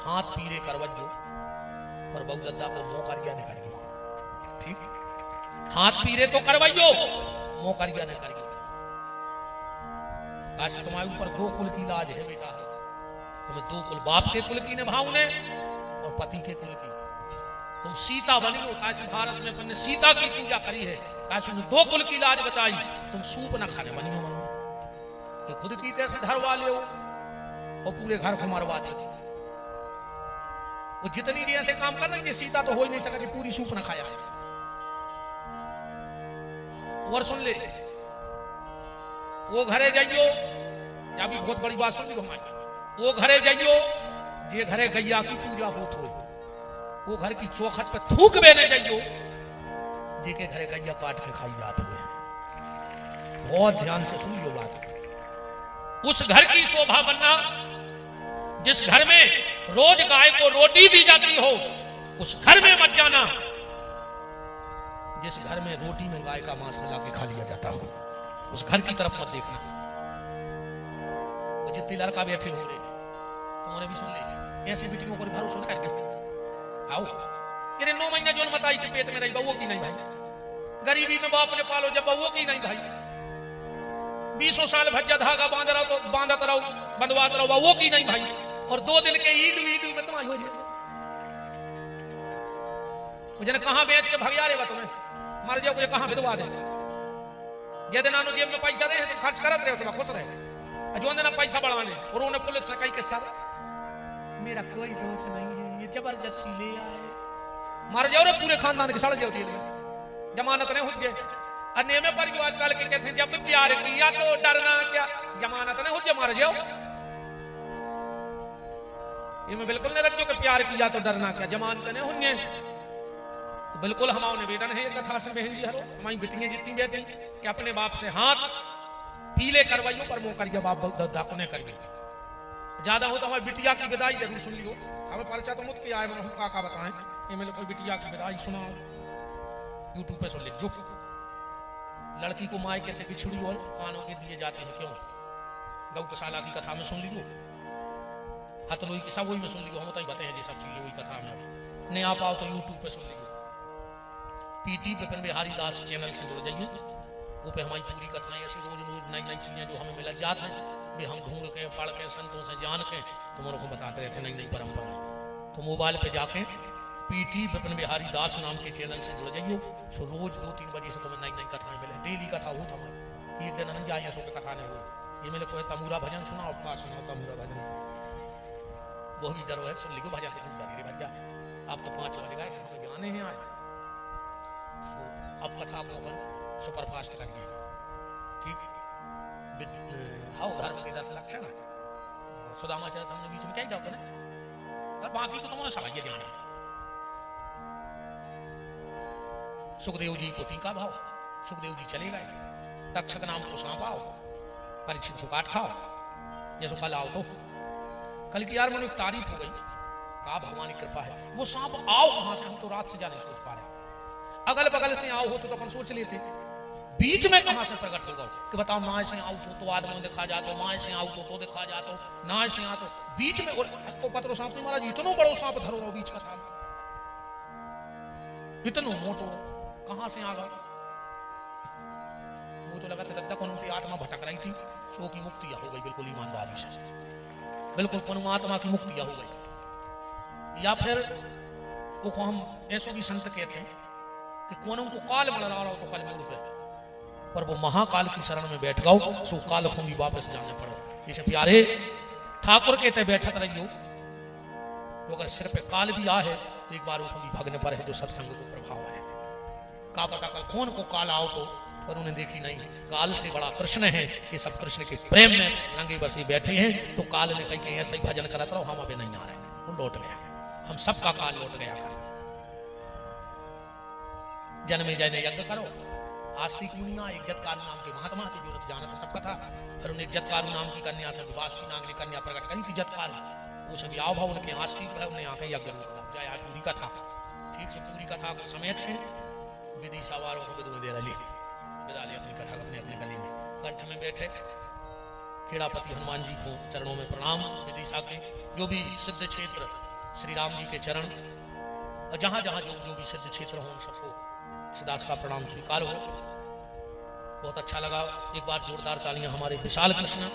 Speaker 1: हाथ पीरे करवजो, पर बहुदत्ता को मुंह करिया नहीं करियो। ठीक। हाथ पीरे तो करवाइयो, मुंह करिया नहीं करियो। काश तुम्हारे ऊपर दो कुल की लाज है बेटा, तुम्हें दो कुल, बाप के कुल की निभाऊ ने और पति के कुल की। तुम सीता बनी हो, काश भारत में अपन ने सीता की पूजा करी है, काश तुमने दो कुल की लाज बताई, तुम सूप न खाने बनी हो। कि खुद की तरह धरवा ले हो और पूरे घर को मरवा दे। वो जितनी देर से काम कर रही थी सीता तो हो ही नहीं सका, पूरी सूप न खाया। और सुन ले, वो घरे जाइयो, या भी बहुत बड़ी बात सुन ली हमारी, वो घरे जाइयो जे घरे गैया की पूजा होत हो, वो घर की चौखट पे थूक बेने जाइयो जे के घरे गैया काट के खाई जात हुए। बहुत ध्यान से सुन लो बात। उस घर की शोभा बनना जिस घर में रोज गाय को रोटी दी जाती हो, उस घर में मत जाना जिस घर में रोटी में गाय का मांस मिला के खा लिया जाता हो, उस घर की तरफ मत देखना। वो जितने लड़का बैठे होंगे तुम्हारे भी सुन ले, ऐसी बेटियों पर भरोसा न करके आओ। अरे 9 महीना जो मत आई के पेट में रही बउओ की नहीं भाई, गरीबी में बाप ने पालो जब बउओ की नहीं भाई, 20 साल भज्जा धागा बांध रहा तो बांधत रहो, बंधवात रहो, बउओ की नहीं भाई। और 2 दिन के ईद में तुम्हारी हो जाए, मुझे कहां बेच के भगिया रे तुम्हें मर जाओ, मुझे कहां विधवा दे। जे नानो जेब में पैसा दे तो खर्च करत रहे, खुश रहे। जो देना पैसा बढ़ाने और उन्हें पुलिस से कही के सर मेरा कोई दोष नहीं है, ये जबरदस्ती ले आए, मर जाओ रे पूरे खानदान के सड़ जाओ जेल में, जमानत नहीं हो जाए। अन्य में पर जो आजकल के कहते हैं जब प्यार किया तो डरना क्या, जमानत नहीं हो जाए मर जाओ। ये मैं बिल्कुल नहीं रखो कि प्यार किया तो डरना क्या, जमानत नहीं होंगे। तो बिल्कुल हमारा निवेदन है कथा से बहन जी हरो, हमारी बेटियां जितनी बैठी कि अपने बाप से हाथ पीले करवाइयो पर मुंह करिए बाप दाको ने करिए। ज्यादा हो तो हमारी बिटिया की विदाई जरूर सुन लियो। हमें परिचय तो मुझ किया है, हम का बताएं, ये मेरे कोई बिटिया की विदाई सुनाओ यूट्यूब पे सुन लीजिए। लड़की को मायके से बिछड़ी और कानों के दिए जाते हैं क्यों, गौशाला की कथा में सुन लीजिए, हथलोई की सब वही में सुन लीजिए, हम तो ही बताए हैं सब चीजें वही कथा में। नहीं आ पाओ तो यूट्यूब पे सुन लीजिए, पीटी विपिन बिहारी दास चैनल से जुड़ जाइए, वो पे हमारी पूरी कथाएं ऐसी रोज रोज नई नई चीजें जो हमें मिल जाती हैं, वे हम ढूंढ के पढ़ के संतों से जान के तुम्हारों को बताते रहते नई नई परंपरा। तो मोबाइल पे जाके पीटी विपिन बिहारी दास नाम के चैनल से जुड़ जाइए, सो रोज 2-3 बजे से तुम्हें नई नई कथाएं मिले, डेली कथा हो तो एक दिन नहीं जाए सो कथा नहीं हो। ये मेरे को तमूरा भजन सुनाओ, का सुनाओ तमूरा भजन, वो भी डर है सुन लिखो भजन बच्चा। आप तो 5 बज गए, हमें जाने हैं आज, अब कथा को अपन सुपरफास्ट करिए। ठीक, हाँ धर्म के 10 लक्षण सुदामा चरित हमने बीच में क्या जाता है, और बाकी तो तुम्हारा समझिए जाना। सुखदेव जी को टीका भाव, सुखदेव जी चले गए, तक्षक नाम को सांप आओ, परीक्षित को काट खाओ, जैसो कल आओ तो कल की यार मैंने तारीफ हो गई का भगवान की कृपा है। वो सांप आओ कहां से, हम तो रात से जाने सोच पा रहे। अगल बगल से आओ हो तो अपन सोच लेते, बीच में कहां से प्रकट होगा कि बताओ ना से आओ तो आदमी दिखा जाते, माए से आओ तो दिखा जाते, ना से आ तो बीच में को पत्रो सांप नहीं महाराज, इतनो बड़ो सांप धरो रहो बीच का सांप, इतनो मोटो कहां से आ गया। वो तो लगा था कौन उनकी आत्मा भटक रही थी, सो की मुक्ति हो गई बिल्कुल ईमानदारी से, बिल्कुल परमात्मा की मुक्ति हो गई। या फिर वो को हम ऐसो भी संत कहते हैं कि कौन उनको काल मर रहा हो तो कल में पे, पर वो महाकाल की शरण में बैठ गओ सो काल को भी वापस जाने पड़ो। जैसे प्यारे ठाकुर कहते बैठत रहियो, तो अगर सिर पे काल भी आ है तो एक बार वो भी भगने पर है, जो सत्संग को प्रभाव है। का पता कल कौन को काल आओ तो, पर उन्हें देखी नहीं। काल से बड़ा कृष्ण है, ये सब कृष्ण के प्रेम में रंगे बसे बैठे हैं। तो काल ने कहीं ऐसा ही भजन करा था, हम अभी नहीं आ रहे, वो लौट गया, हम सबका काल लौट गया। जन्मे जय यज्ञ करो, आस्तिक मुनिया इज्जतकार नाम के महात्मा की जरूरत जाना था सबका था, पर उन्हें इज्जतकार नाम की कन्या से वासुकी नाम की कन्या प्रकट करी थी इज्जतकार, वो सभी आओ भाव उनके आस्तिक है, उन्हें आके यज्ञ जाए पूरी कथा ठीक से पूरी कथा को समेट के विधि सवारों को विधि दे रही विदा ले अपनी कथा अपने अपने गली में कंठ में बैठे। खेड़ापति हनुमान जी को चरणों में प्रणाम। विदिशा के जो भी सिद्ध क्षेत्र श्री राम जी के चरण, और जहां जहां जो भी सिद्ध क्षेत्र हो उन सबको सदास का प्रणाम स्वीकार हो। बहुत अच्छा लगा, एक बार जोरदार तालियां हमारे विशाल कृष्ण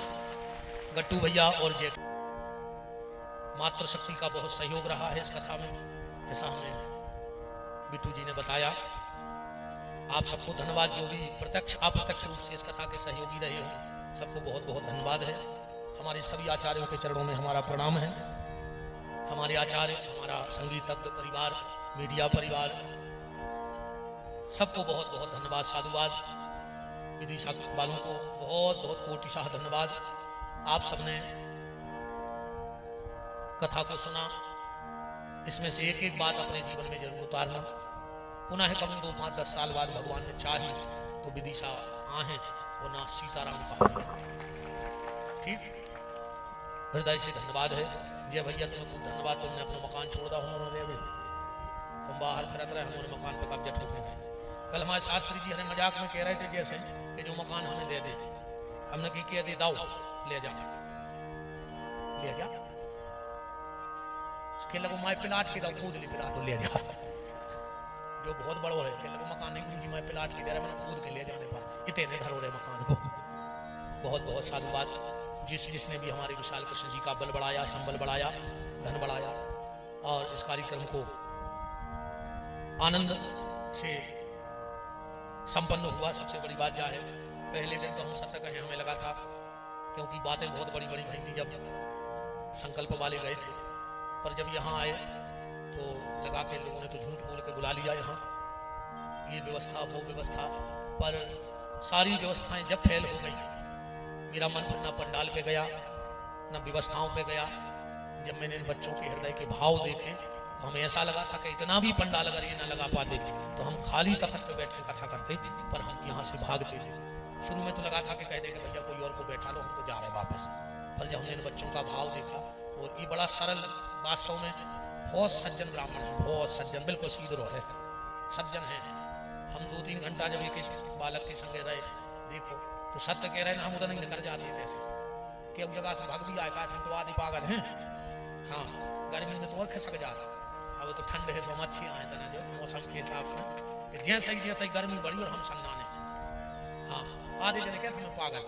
Speaker 1: गट्टू भैया और जय। मातृ शक्ति का बहुत सहयोग रहा है इस कथा में, ऐसा हमें बिट्टू जी ने बताया। आप सबको धन्यवाद, जो भी प्रत्यक्ष अप्रत्यक्ष रूप से इस कथा के सहयोगी रहे हो, सबको बहुत बहुत धन्यवाद है। हमारे सभी आचार्यों के चरणों में हमारा प्रणाम है। हमारे आचार्य, हमारा संगीतज्ञ परिवार, मीडिया परिवार, सबको बहुत बहुत धन्यवाद, साधुवाद। विदिशा वालों को बहुत बहुत कोटिशाह धन्यवाद। आप सबने कथा को सुना, इसमें से एक एक बात अपने जीवन में जरूर उतारना। पुनः कभी 2-5-10 साल बाद भगवान ने चाही तो विदिशा आहे वो ना सीताराम का, ठीक। हृदय से धन्यवाद है। जय भैया तुम्हें खूब धन्यवाद, तुमने अपना मकान छोड़ दा हमारे, तुम बाहर फिरत रहे, हमारे मकान पर कब्जा ठोके। कल हमारे शास्त्री जी हमें मजाक में कह रहे थे जैसे कि जो मकान हमें दे दे, हमने की किया दे दाओ ले जा, ले जा उसके लगो माए पिलाट के दाओ, खुद ले पिलाट ले जा, जो बहुत बड़ो है कि लगो मकान नहीं जी मैं पिलाट के दे रहा, मैंने खुद के ले जाने पर इतने धरो रहे मकान को। बहुत बहुत साधुवाद जिसने भी हमारे विशाल कृष्ण जी का बल बढ़ाया, संबल बढ़ाया, धन बढ़ाया और इस कार्यक्रम को आनंद से संपन्न हुआ। सबसे बड़ी बात क्या है, पहले दिन तो हम सत्य कहें हमें लगा था, क्योंकि बातें बहुत बड़ी बड़ी भई थी जब संकल्प वाले गए थे, पर जब यहाँ आए तो लगा के लोगों ने तो झूठ बोल के बुला लिया यहाँ, ये व्यवस्था वो व्यवस्था, पर सारी व्यवस्थाएं जब फैल हो गई, मेरा मन फिर न पंडाल पे गया न व्यवस्थाओं पे गया। जब मैंने इन बच्चों के हृदय के भाव देखे तो हमें ऐसा लगा था कि इतना भी पंडाल अगर ये न लगा पाते तो हम खाली तख्त पे बैठ के कथा करते, पर हम यहाँ से भागते थे। शुरू में तो लगा था कि कह दे कि भैया कोई और को बैठा लो, हम तो जा रहे वापस, पर जब हमने इन बच्चों का भाव देखा और ये बड़ा सरल, वास्तव में बहुत सज्जन ब्राह्मण है, बहुत सज्जन, बिल्कुल सीधे है, सज्जन है। हम 2-3 घंटा जब एक बालक के संगे रहे, देखो तो सत्य कह रहे ना, हम उधर नहीं निकल जाते थे ऐसे कि अब जगह से भाग भी आएगा, तो आदि पागल हैं। हाँ, गर्मी में तो और खिसक जाता, अब तो ठंड है तो हम अच्छी आए थे जो मौसम के हिसाब से, जैसे ही गर्मी बढ़ी और हम सन्नाने। हाँ, आधे जने कहते हैं पागल,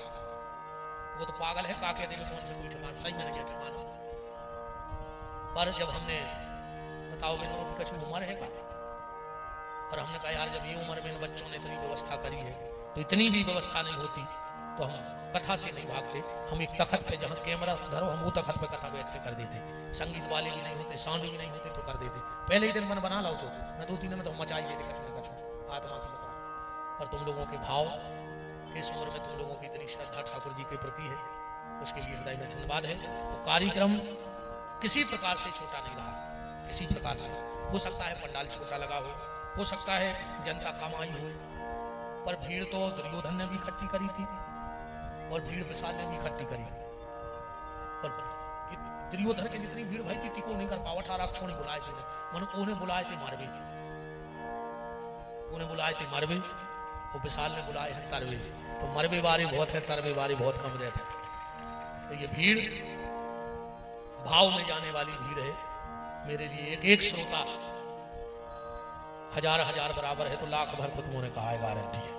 Speaker 1: वो तो पागल है, का कहते हैं कौन से कोई ठिकाना, सही में नहीं ठिकाना। पर जब हमने बताओ कि दोनों की कछु उम्र है का, और हमने कहा यार जब ये उम्र में इन बच्चों ने इतनी व्यवस्था करी है तो इतनी भी व्यवस्था नहीं होती तो हम कथा से नहीं भागते। हम एक तखत पे जहाँ कैमरा धरो हम वो तखत पे कथा बैठ के कर देते, संगीत वाले भी नहीं होते, साउंड भी नहीं होते तो कर देते। पहले ही दिन मन बना लाओ तो न 2-3 दिन में तो मचाई देते कछु न कछु आत्मा की बता। पर तुम लोगों के भाव, इस उम्र में तुम लोगों की इतनी श्रद्धा ठाकुर जी के प्रति है, उसके लिए हृदय में धन्यवाद है। तो कार्यक्रम किसी प्रकार से छोटा नहीं रहा, किसी प्रकार से। हो सकता है पंडाल छोटा लगा हो सकता है जनता कम आई हो, पर भीड़ तो दुर्योधन ने भी इकट्ठी करी थी और भीड़ विशाल ने भी इकट्ठी करी। पर दुर्योधन की जितनी भीड़ भाई थी को नहीं कर पावा 18 अक्षोणी बुलाए थे मन उन्हें बुलाए थे मारवे उन्हें बुलाए थे मरवे वो विशाल ने बुलाए हैं तरवे तो मरवे वारे बहुत है तरवे वारे बहुत कम रहते तो ये भीड़ भाव में जाने वाली भीड़ है मेरे लिए एक एक श्रोता हजार हजार बराबर है तो लाख भर को तुमने कहा है गारंटी है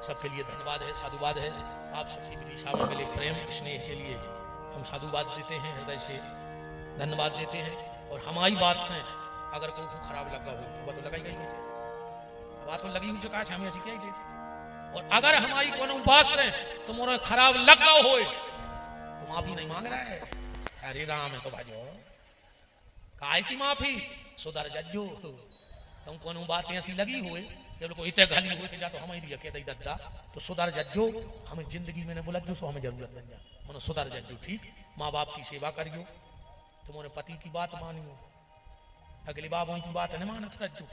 Speaker 1: सबके लिए धन्यवाद है साधुवाद है आप सबकी विदिशा में मिले प्रेम स्नेह के लिए हम साधुवाद देते हैं हृदय से धन्यवाद देते हैं और हमारी बात से अगर कोई को खराब लगा हो तो बात लगाई गई बात तो लगी चुका है हमें ऐसी क्या ही और अगर हमारी कोनो बात से तुम्हारा खराब लगा हो तो माफी नहीं मांग रहा है अरे राम है तो भाजो काय की माफी सुधर जज्जो तुम कोनो बात ऐसी लगी हुए जब कोई इतने घली हुए कि जा तो हमें भी अकेले ही दद्दा तो सुधर जज्जो हमें जिंदगी में बुलत जो सो हमें जरूरत बन जा मनो सुधर जज्जो ठीक माँ बाप की सेवा करियो तुम्हारे पति की बात मानियो अगले बाबों की बात नहीं मानत रज्जो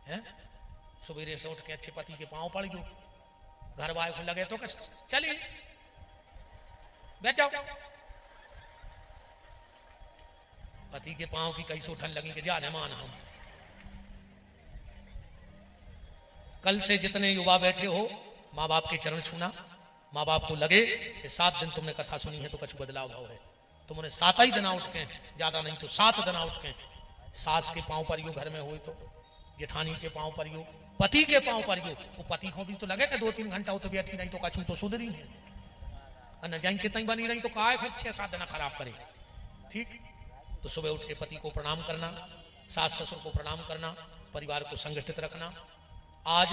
Speaker 1: है सवेरे से उठ के अच्छे पति के पांव पड़ गयो घर वाले को लगे तो चलिए बैठ जाओ पति के पांव की कैसे उठन लगी कि जाने मान हम कल से जितने युवा बैठे हो माँ बाप के चरण छूना माँ बाप को लगे कि 7 दिन तुमने कथा सुनी है तो कुछ बदलाव भाव है तुमने 7 ही दिन उठ के ज्यादा नहीं तो 7 दिन उठ के सास के पांव पर घर में हो तो जेठानी के पांव पर पति के पांव पर वो पति को भी तो लगे कि 2-3 घंटा हो तो बैठी नहीं तो कछू तो सुधरी है न जाइन कितनी बनी रही तो काय खुद 6-7 दिन खराब करे ठीक तो सुबह उठ के पति को प्रणाम करना सास ससुर को प्रणाम करना परिवार को संगठित रखना आज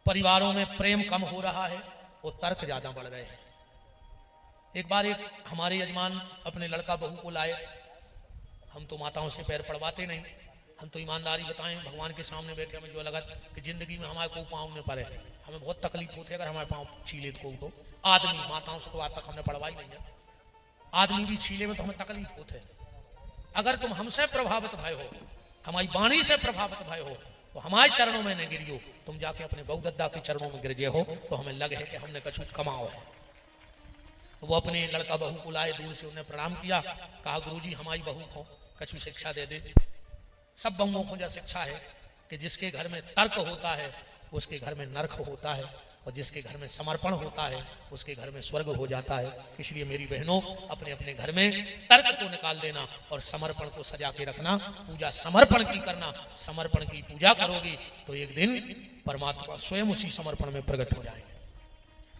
Speaker 1: परिवारों में प्रेम कम हो रहा है और तर्क ज्यादा बढ़ रहे हैं एक बार एक हमारे यजमान अपने लड़का बहू को लाए हम तो माताओं से पैर पड़वाते नहीं हम तो ईमानदारी बताएं भगवान के सामने बैठे हमें जो लगा कि जिंदगी में हमारे को पाँव में पड़े हमें बहुत तकलीफ होती है अगर हमारे पाँव छीले तो आदमी माताओं से तो आज तक हमने पढ़वाई नहीं है आदमी भी छीले में तो हमें तकलीफ होते अगर तुम हमसे प्रभावित भय हो हमारी वाणी से प्रभावित भय हो तो हमारे चरणों में न गिरियो तुम जाके अपने बहुदद्दा के चरणों में गिर जे हो तो हमें लगे है कि हमने कुछ कमाओ है वो अपने लड़का बहू को लाए दूर से उन्हें प्रणाम किया कहा गुरुजी हमारी बहू को कछु शिक्षा दे दे सब बहुओं को यह शिक्षा है कि जिसके घर में तर्क होता है उसके घर में नरक होता है और जिसके घर में समर्पण होता है उसके घर में स्वर्ग हो जाता है इसलिए मेरी बहनों अपने अपने घर में तर्क को निकाल देना और समर्पण को सजा के रखना पूजा समर्पण की करना समर्पण की पूजा करोगी तो एक दिन परमात्मा स्वयं उसी समर्पण में प्रकट हो जाएंगे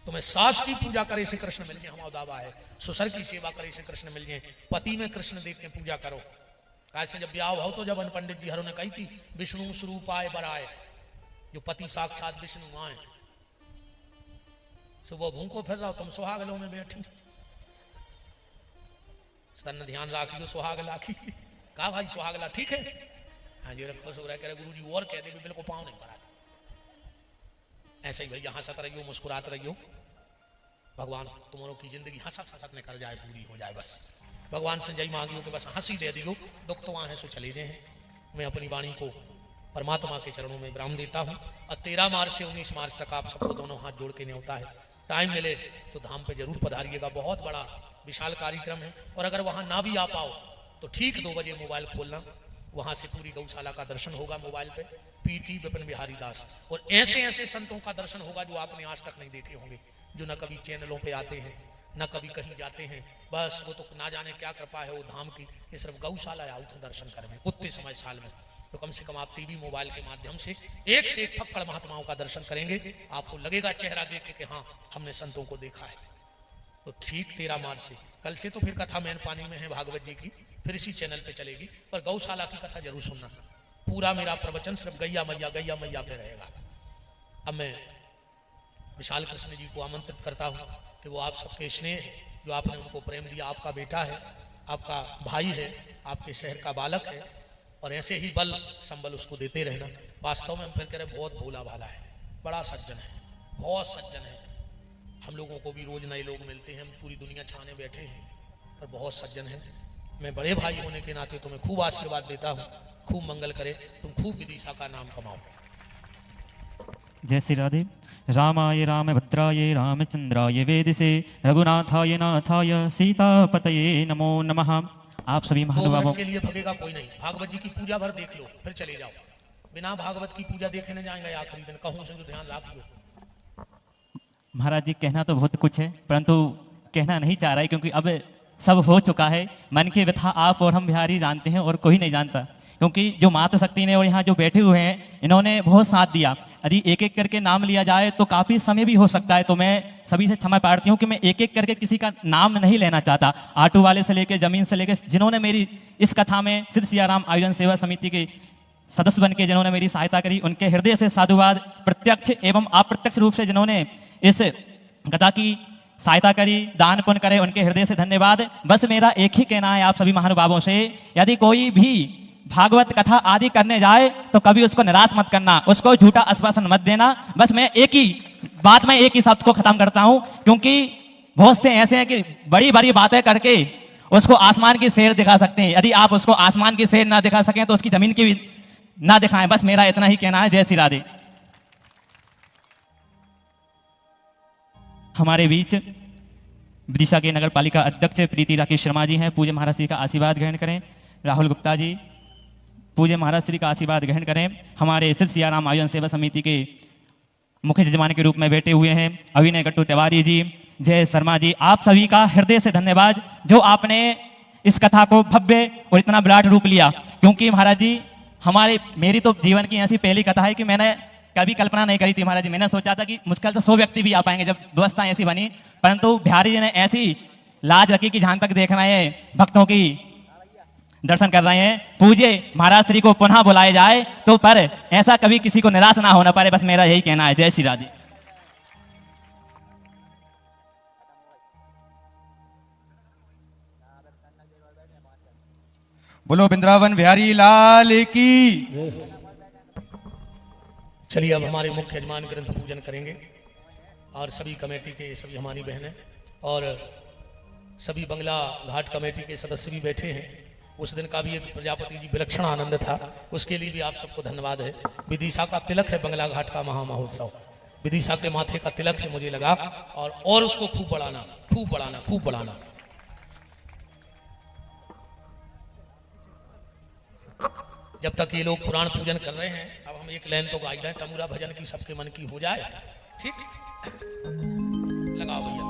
Speaker 1: तुम्हें सास की पूजा करे से कृष्ण मिल जाए हमारा दावा है ससुर की सेवा करे से कृष्ण मिल जाए पति में कृष्ण देख के पूजा करो कैसे जब ब्याह हो तो जब पंडित जी हरों ने कही थी विष्णु स्वरूप आए बराए जो पति साक्षात विष्णु आए सुबह भूखो फिर रहा तुम सुहागलों में बैठी स्तन ध्यान राखियो सुहाग लाखी कहा भाई सुहागला ठीक है हाँ जी रखो सो रह गुरु जी और कह दे बिल्कुल पाँव नहीं पड़ा ऐसे ही भैया हंसत रहियो मुस्कुरात रहियो भगवान तुम्हारों की जिंदगी हंसत हंसत में कर जाए पूरी हो जाए बस भगवान से जय मांगियो कि बस हंसी दे दियो दुख तो वहां है सो चले जाए मैं अपनी वाणी को परमात्मा के चरणों में विराम देता हूँ और 13 मार्च से 19 मार्च तक आप सबको दोनों हाथ जोड़ के न्योता है टाइम मिले तो धाम पे जरूर पधारिएगा बहुत बड़ा विशाल कार्यक्रम है और अगर वहां ना भी आ पाओ तो ठीक 2 बजे मोबाइल खोलना वहां से पूरी गौशाला का दर्शन होगा मोबाइल पे पीटी विपिन बिहारी दास और ऐसे ऐसे संतों का दर्शन होगा जो आपने आज तक नहीं देखे होंगे जो न कभी चैनलों पे आते हैं न कभी कहीं जाते हैं बस वो तो ना जाने क्या कृपा है वो धाम की ये सिर्फ गौशाला आउट दर्शन करने उतने समय साल में तो कम से कम आप टीवी मोबाइल के माध्यम से एक से एक फक्कड़ महात्माओं का दर्शन करेंगे आपको लगेगा चेहरा देख के कि हाँ हमने संतों को देखा है तो ठीक 13 मार्च से कल से तो फिर कथा मैन पानी में है भागवत जी की फिर इसी चैनल पे चलेगी पर गौशाला की कथा जरूर सुनना पूरा मेरा प्रवचन सिर्फ गैया मैया पे रहेगा अब मैं विशाल कृष्ण जी को आमंत्रित करता हूँ कि वो आप सबके स्नेह जो आपने उनको प्रेम दिया आपका बेटा है आपका भाई है आपके शहर का बालक है और ऐसे ही बल संबल उसको देते रहना वास्तव में हम फिर कह रहे बहुत भोला भाला है बड़ा सज्जन है बहुत सज्जन है हम लोगों को भी रोज नए लोग मिलते हैं हम पूरी दुनिया छाने बैठे हैं पर बहुत सज्जन है मैं बड़े भाई होने के नाते तुम्हें खूब आशीर्वाद देता हूँ खूब मंगल करे तुम खूब विदिशा का नाम कमाओ
Speaker 3: जय श्री राधे। रामाय रामभद्राय रामचंद्राय वेदिसे रघुनाथाय नाथाय सीतापतये नमो नमः। आप सभी
Speaker 1: 2
Speaker 3: महानुभावों
Speaker 1: मिनट के लिए भगेगा कोई नहीं। भागवत जी की पूजा भर देख लो फिर चले जाओ। बिना भागवत की पूजा देखे न जाएंगे आखिरी दिन। कहूं से ध्यान रख लो।
Speaker 3: महाराज जी कहना तो बहुत कुछ है परंतु कहना नहीं चाह रहा है क्योंकि अब सब हो चुका है। मन की व्यथा आप और हम बिहारी जानते हैं और कोई नहीं जानता, क्योंकि जो माता शक्ति ने और यहाँ जो बैठे हुए हैं इन्होंने बहुत साथ दिया। यदि एक एक करके नाम लिया जाए तो काफ़ी समय भी हो सकता है, तो मैं सभी से क्षमा प्रार्थी हूँ कि मैं एक एक करके किसी का नाम नहीं लेना चाहता। ऑटो वाले से लेकर जमीन से लेकर जिन्होंने मेरी इस कथा में सिद्ध सियाराम आयोजन सेवा समिति के सदस्य बन के जिन्होंने मेरी सहायता करी, उनके हृदय से साधुवाद। प्रत्यक्ष एवं अप्रत्यक्ष रूप से जिन्होंने इस कथा की सहायता करी, दान पुण्य करे, उनके हृदय से धन्यवाद। बस मेरा एक ही कहना है आप सभी महानुभावों से, यदि कोई भी भागवत कथा आदि करने जाए तो कभी उसको निराश मत करना, उसको झूठा आश्वासन मत देना। बस मैं एक ही बात में एक ही शब्द को खत्म करता हूं, क्योंकि बहुत से ऐसे हैं कि बड़ी बड़ी बातें करके उसको आसमान की सैर दिखा सकते हैं। यदि आप उसको आसमान की सैर ना दिखा सकें तो उसकी जमीन की भी ना दिखाएं। बस मेरा इतना ही कहना है। जय श्री राधे। हमारे बीच विदिशा के नगर पालिका अध्यक्ष प्रीति राकेश शर्मा जी हैं। पूज्य महाराज श्री का आशीर्वाद ग्रहण करें। राहुल गुप्ता जी पूज्य महाराज श्री का आशीर्वाद ग्रहण करें। हमारे सिद्ध सियाराम आयोजन सेवा समिति के मुख्य यजमान के रूप में बैठे हुए हैं अभिनय गट्टू तिवारी जी, जय शर्मा जी, आप सभी का हृदय से धन्यवाद जो आपने इस कथा को भव्य और इतना विराट रूप लिया। क्योंकि महाराज जी मेरी तो जीवन की ऐसी पहली कथा है कि मैंने कभी कल्पना नहीं करी थी महाराज जी। मैंने सोचा था कि मुश्किल से 100 व्यक्ति भी आ पाएंगे जब व्यवस्था ऐसी बनी, परंतु बिहारी जी ने ऐसी लाज रखी कि जहां तक देख रहे हैं भक्तों की दर्शन कर रहे हैं। पूज्य महाराज श्री को पुनः बुलाया जाए तो पर ऐसा कभी किसी को निराश ना होना पड़े, बस मेरा यही कहना है। जय श्री राधे।
Speaker 4: बोलो वृंदावन बिहारी लाल की।
Speaker 1: चलिए अब हमारे मुख्य यजमान ग्रंथ पूजन करेंगे और सभी कमेटी के सभी हमारी बहनें और सभी बंगला घाट कमेटी के सदस्य भी बैठे हैं। उस दिन का भी एक प्रजापति जी विलक्षण आनंद था, उसके लिए भी आप सबको धन्यवाद है। विदिशा का तिलक है बंगला घाट का महामहोत्सव, विदिशा के माथे का तिलक है मुझे लगा, और उसको खूब बढ़ाना, खूब बढ़ाना, खूब बढ़ाना। जब तक ये लोग पुराण पूजन कर रहे हैं अब हम एक लाइन तो गाई दें, तमुरा भजन की सबके मन की हो जाए। ठीक, लगाओ भैया।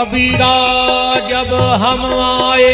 Speaker 1: कबीरा जब हम आए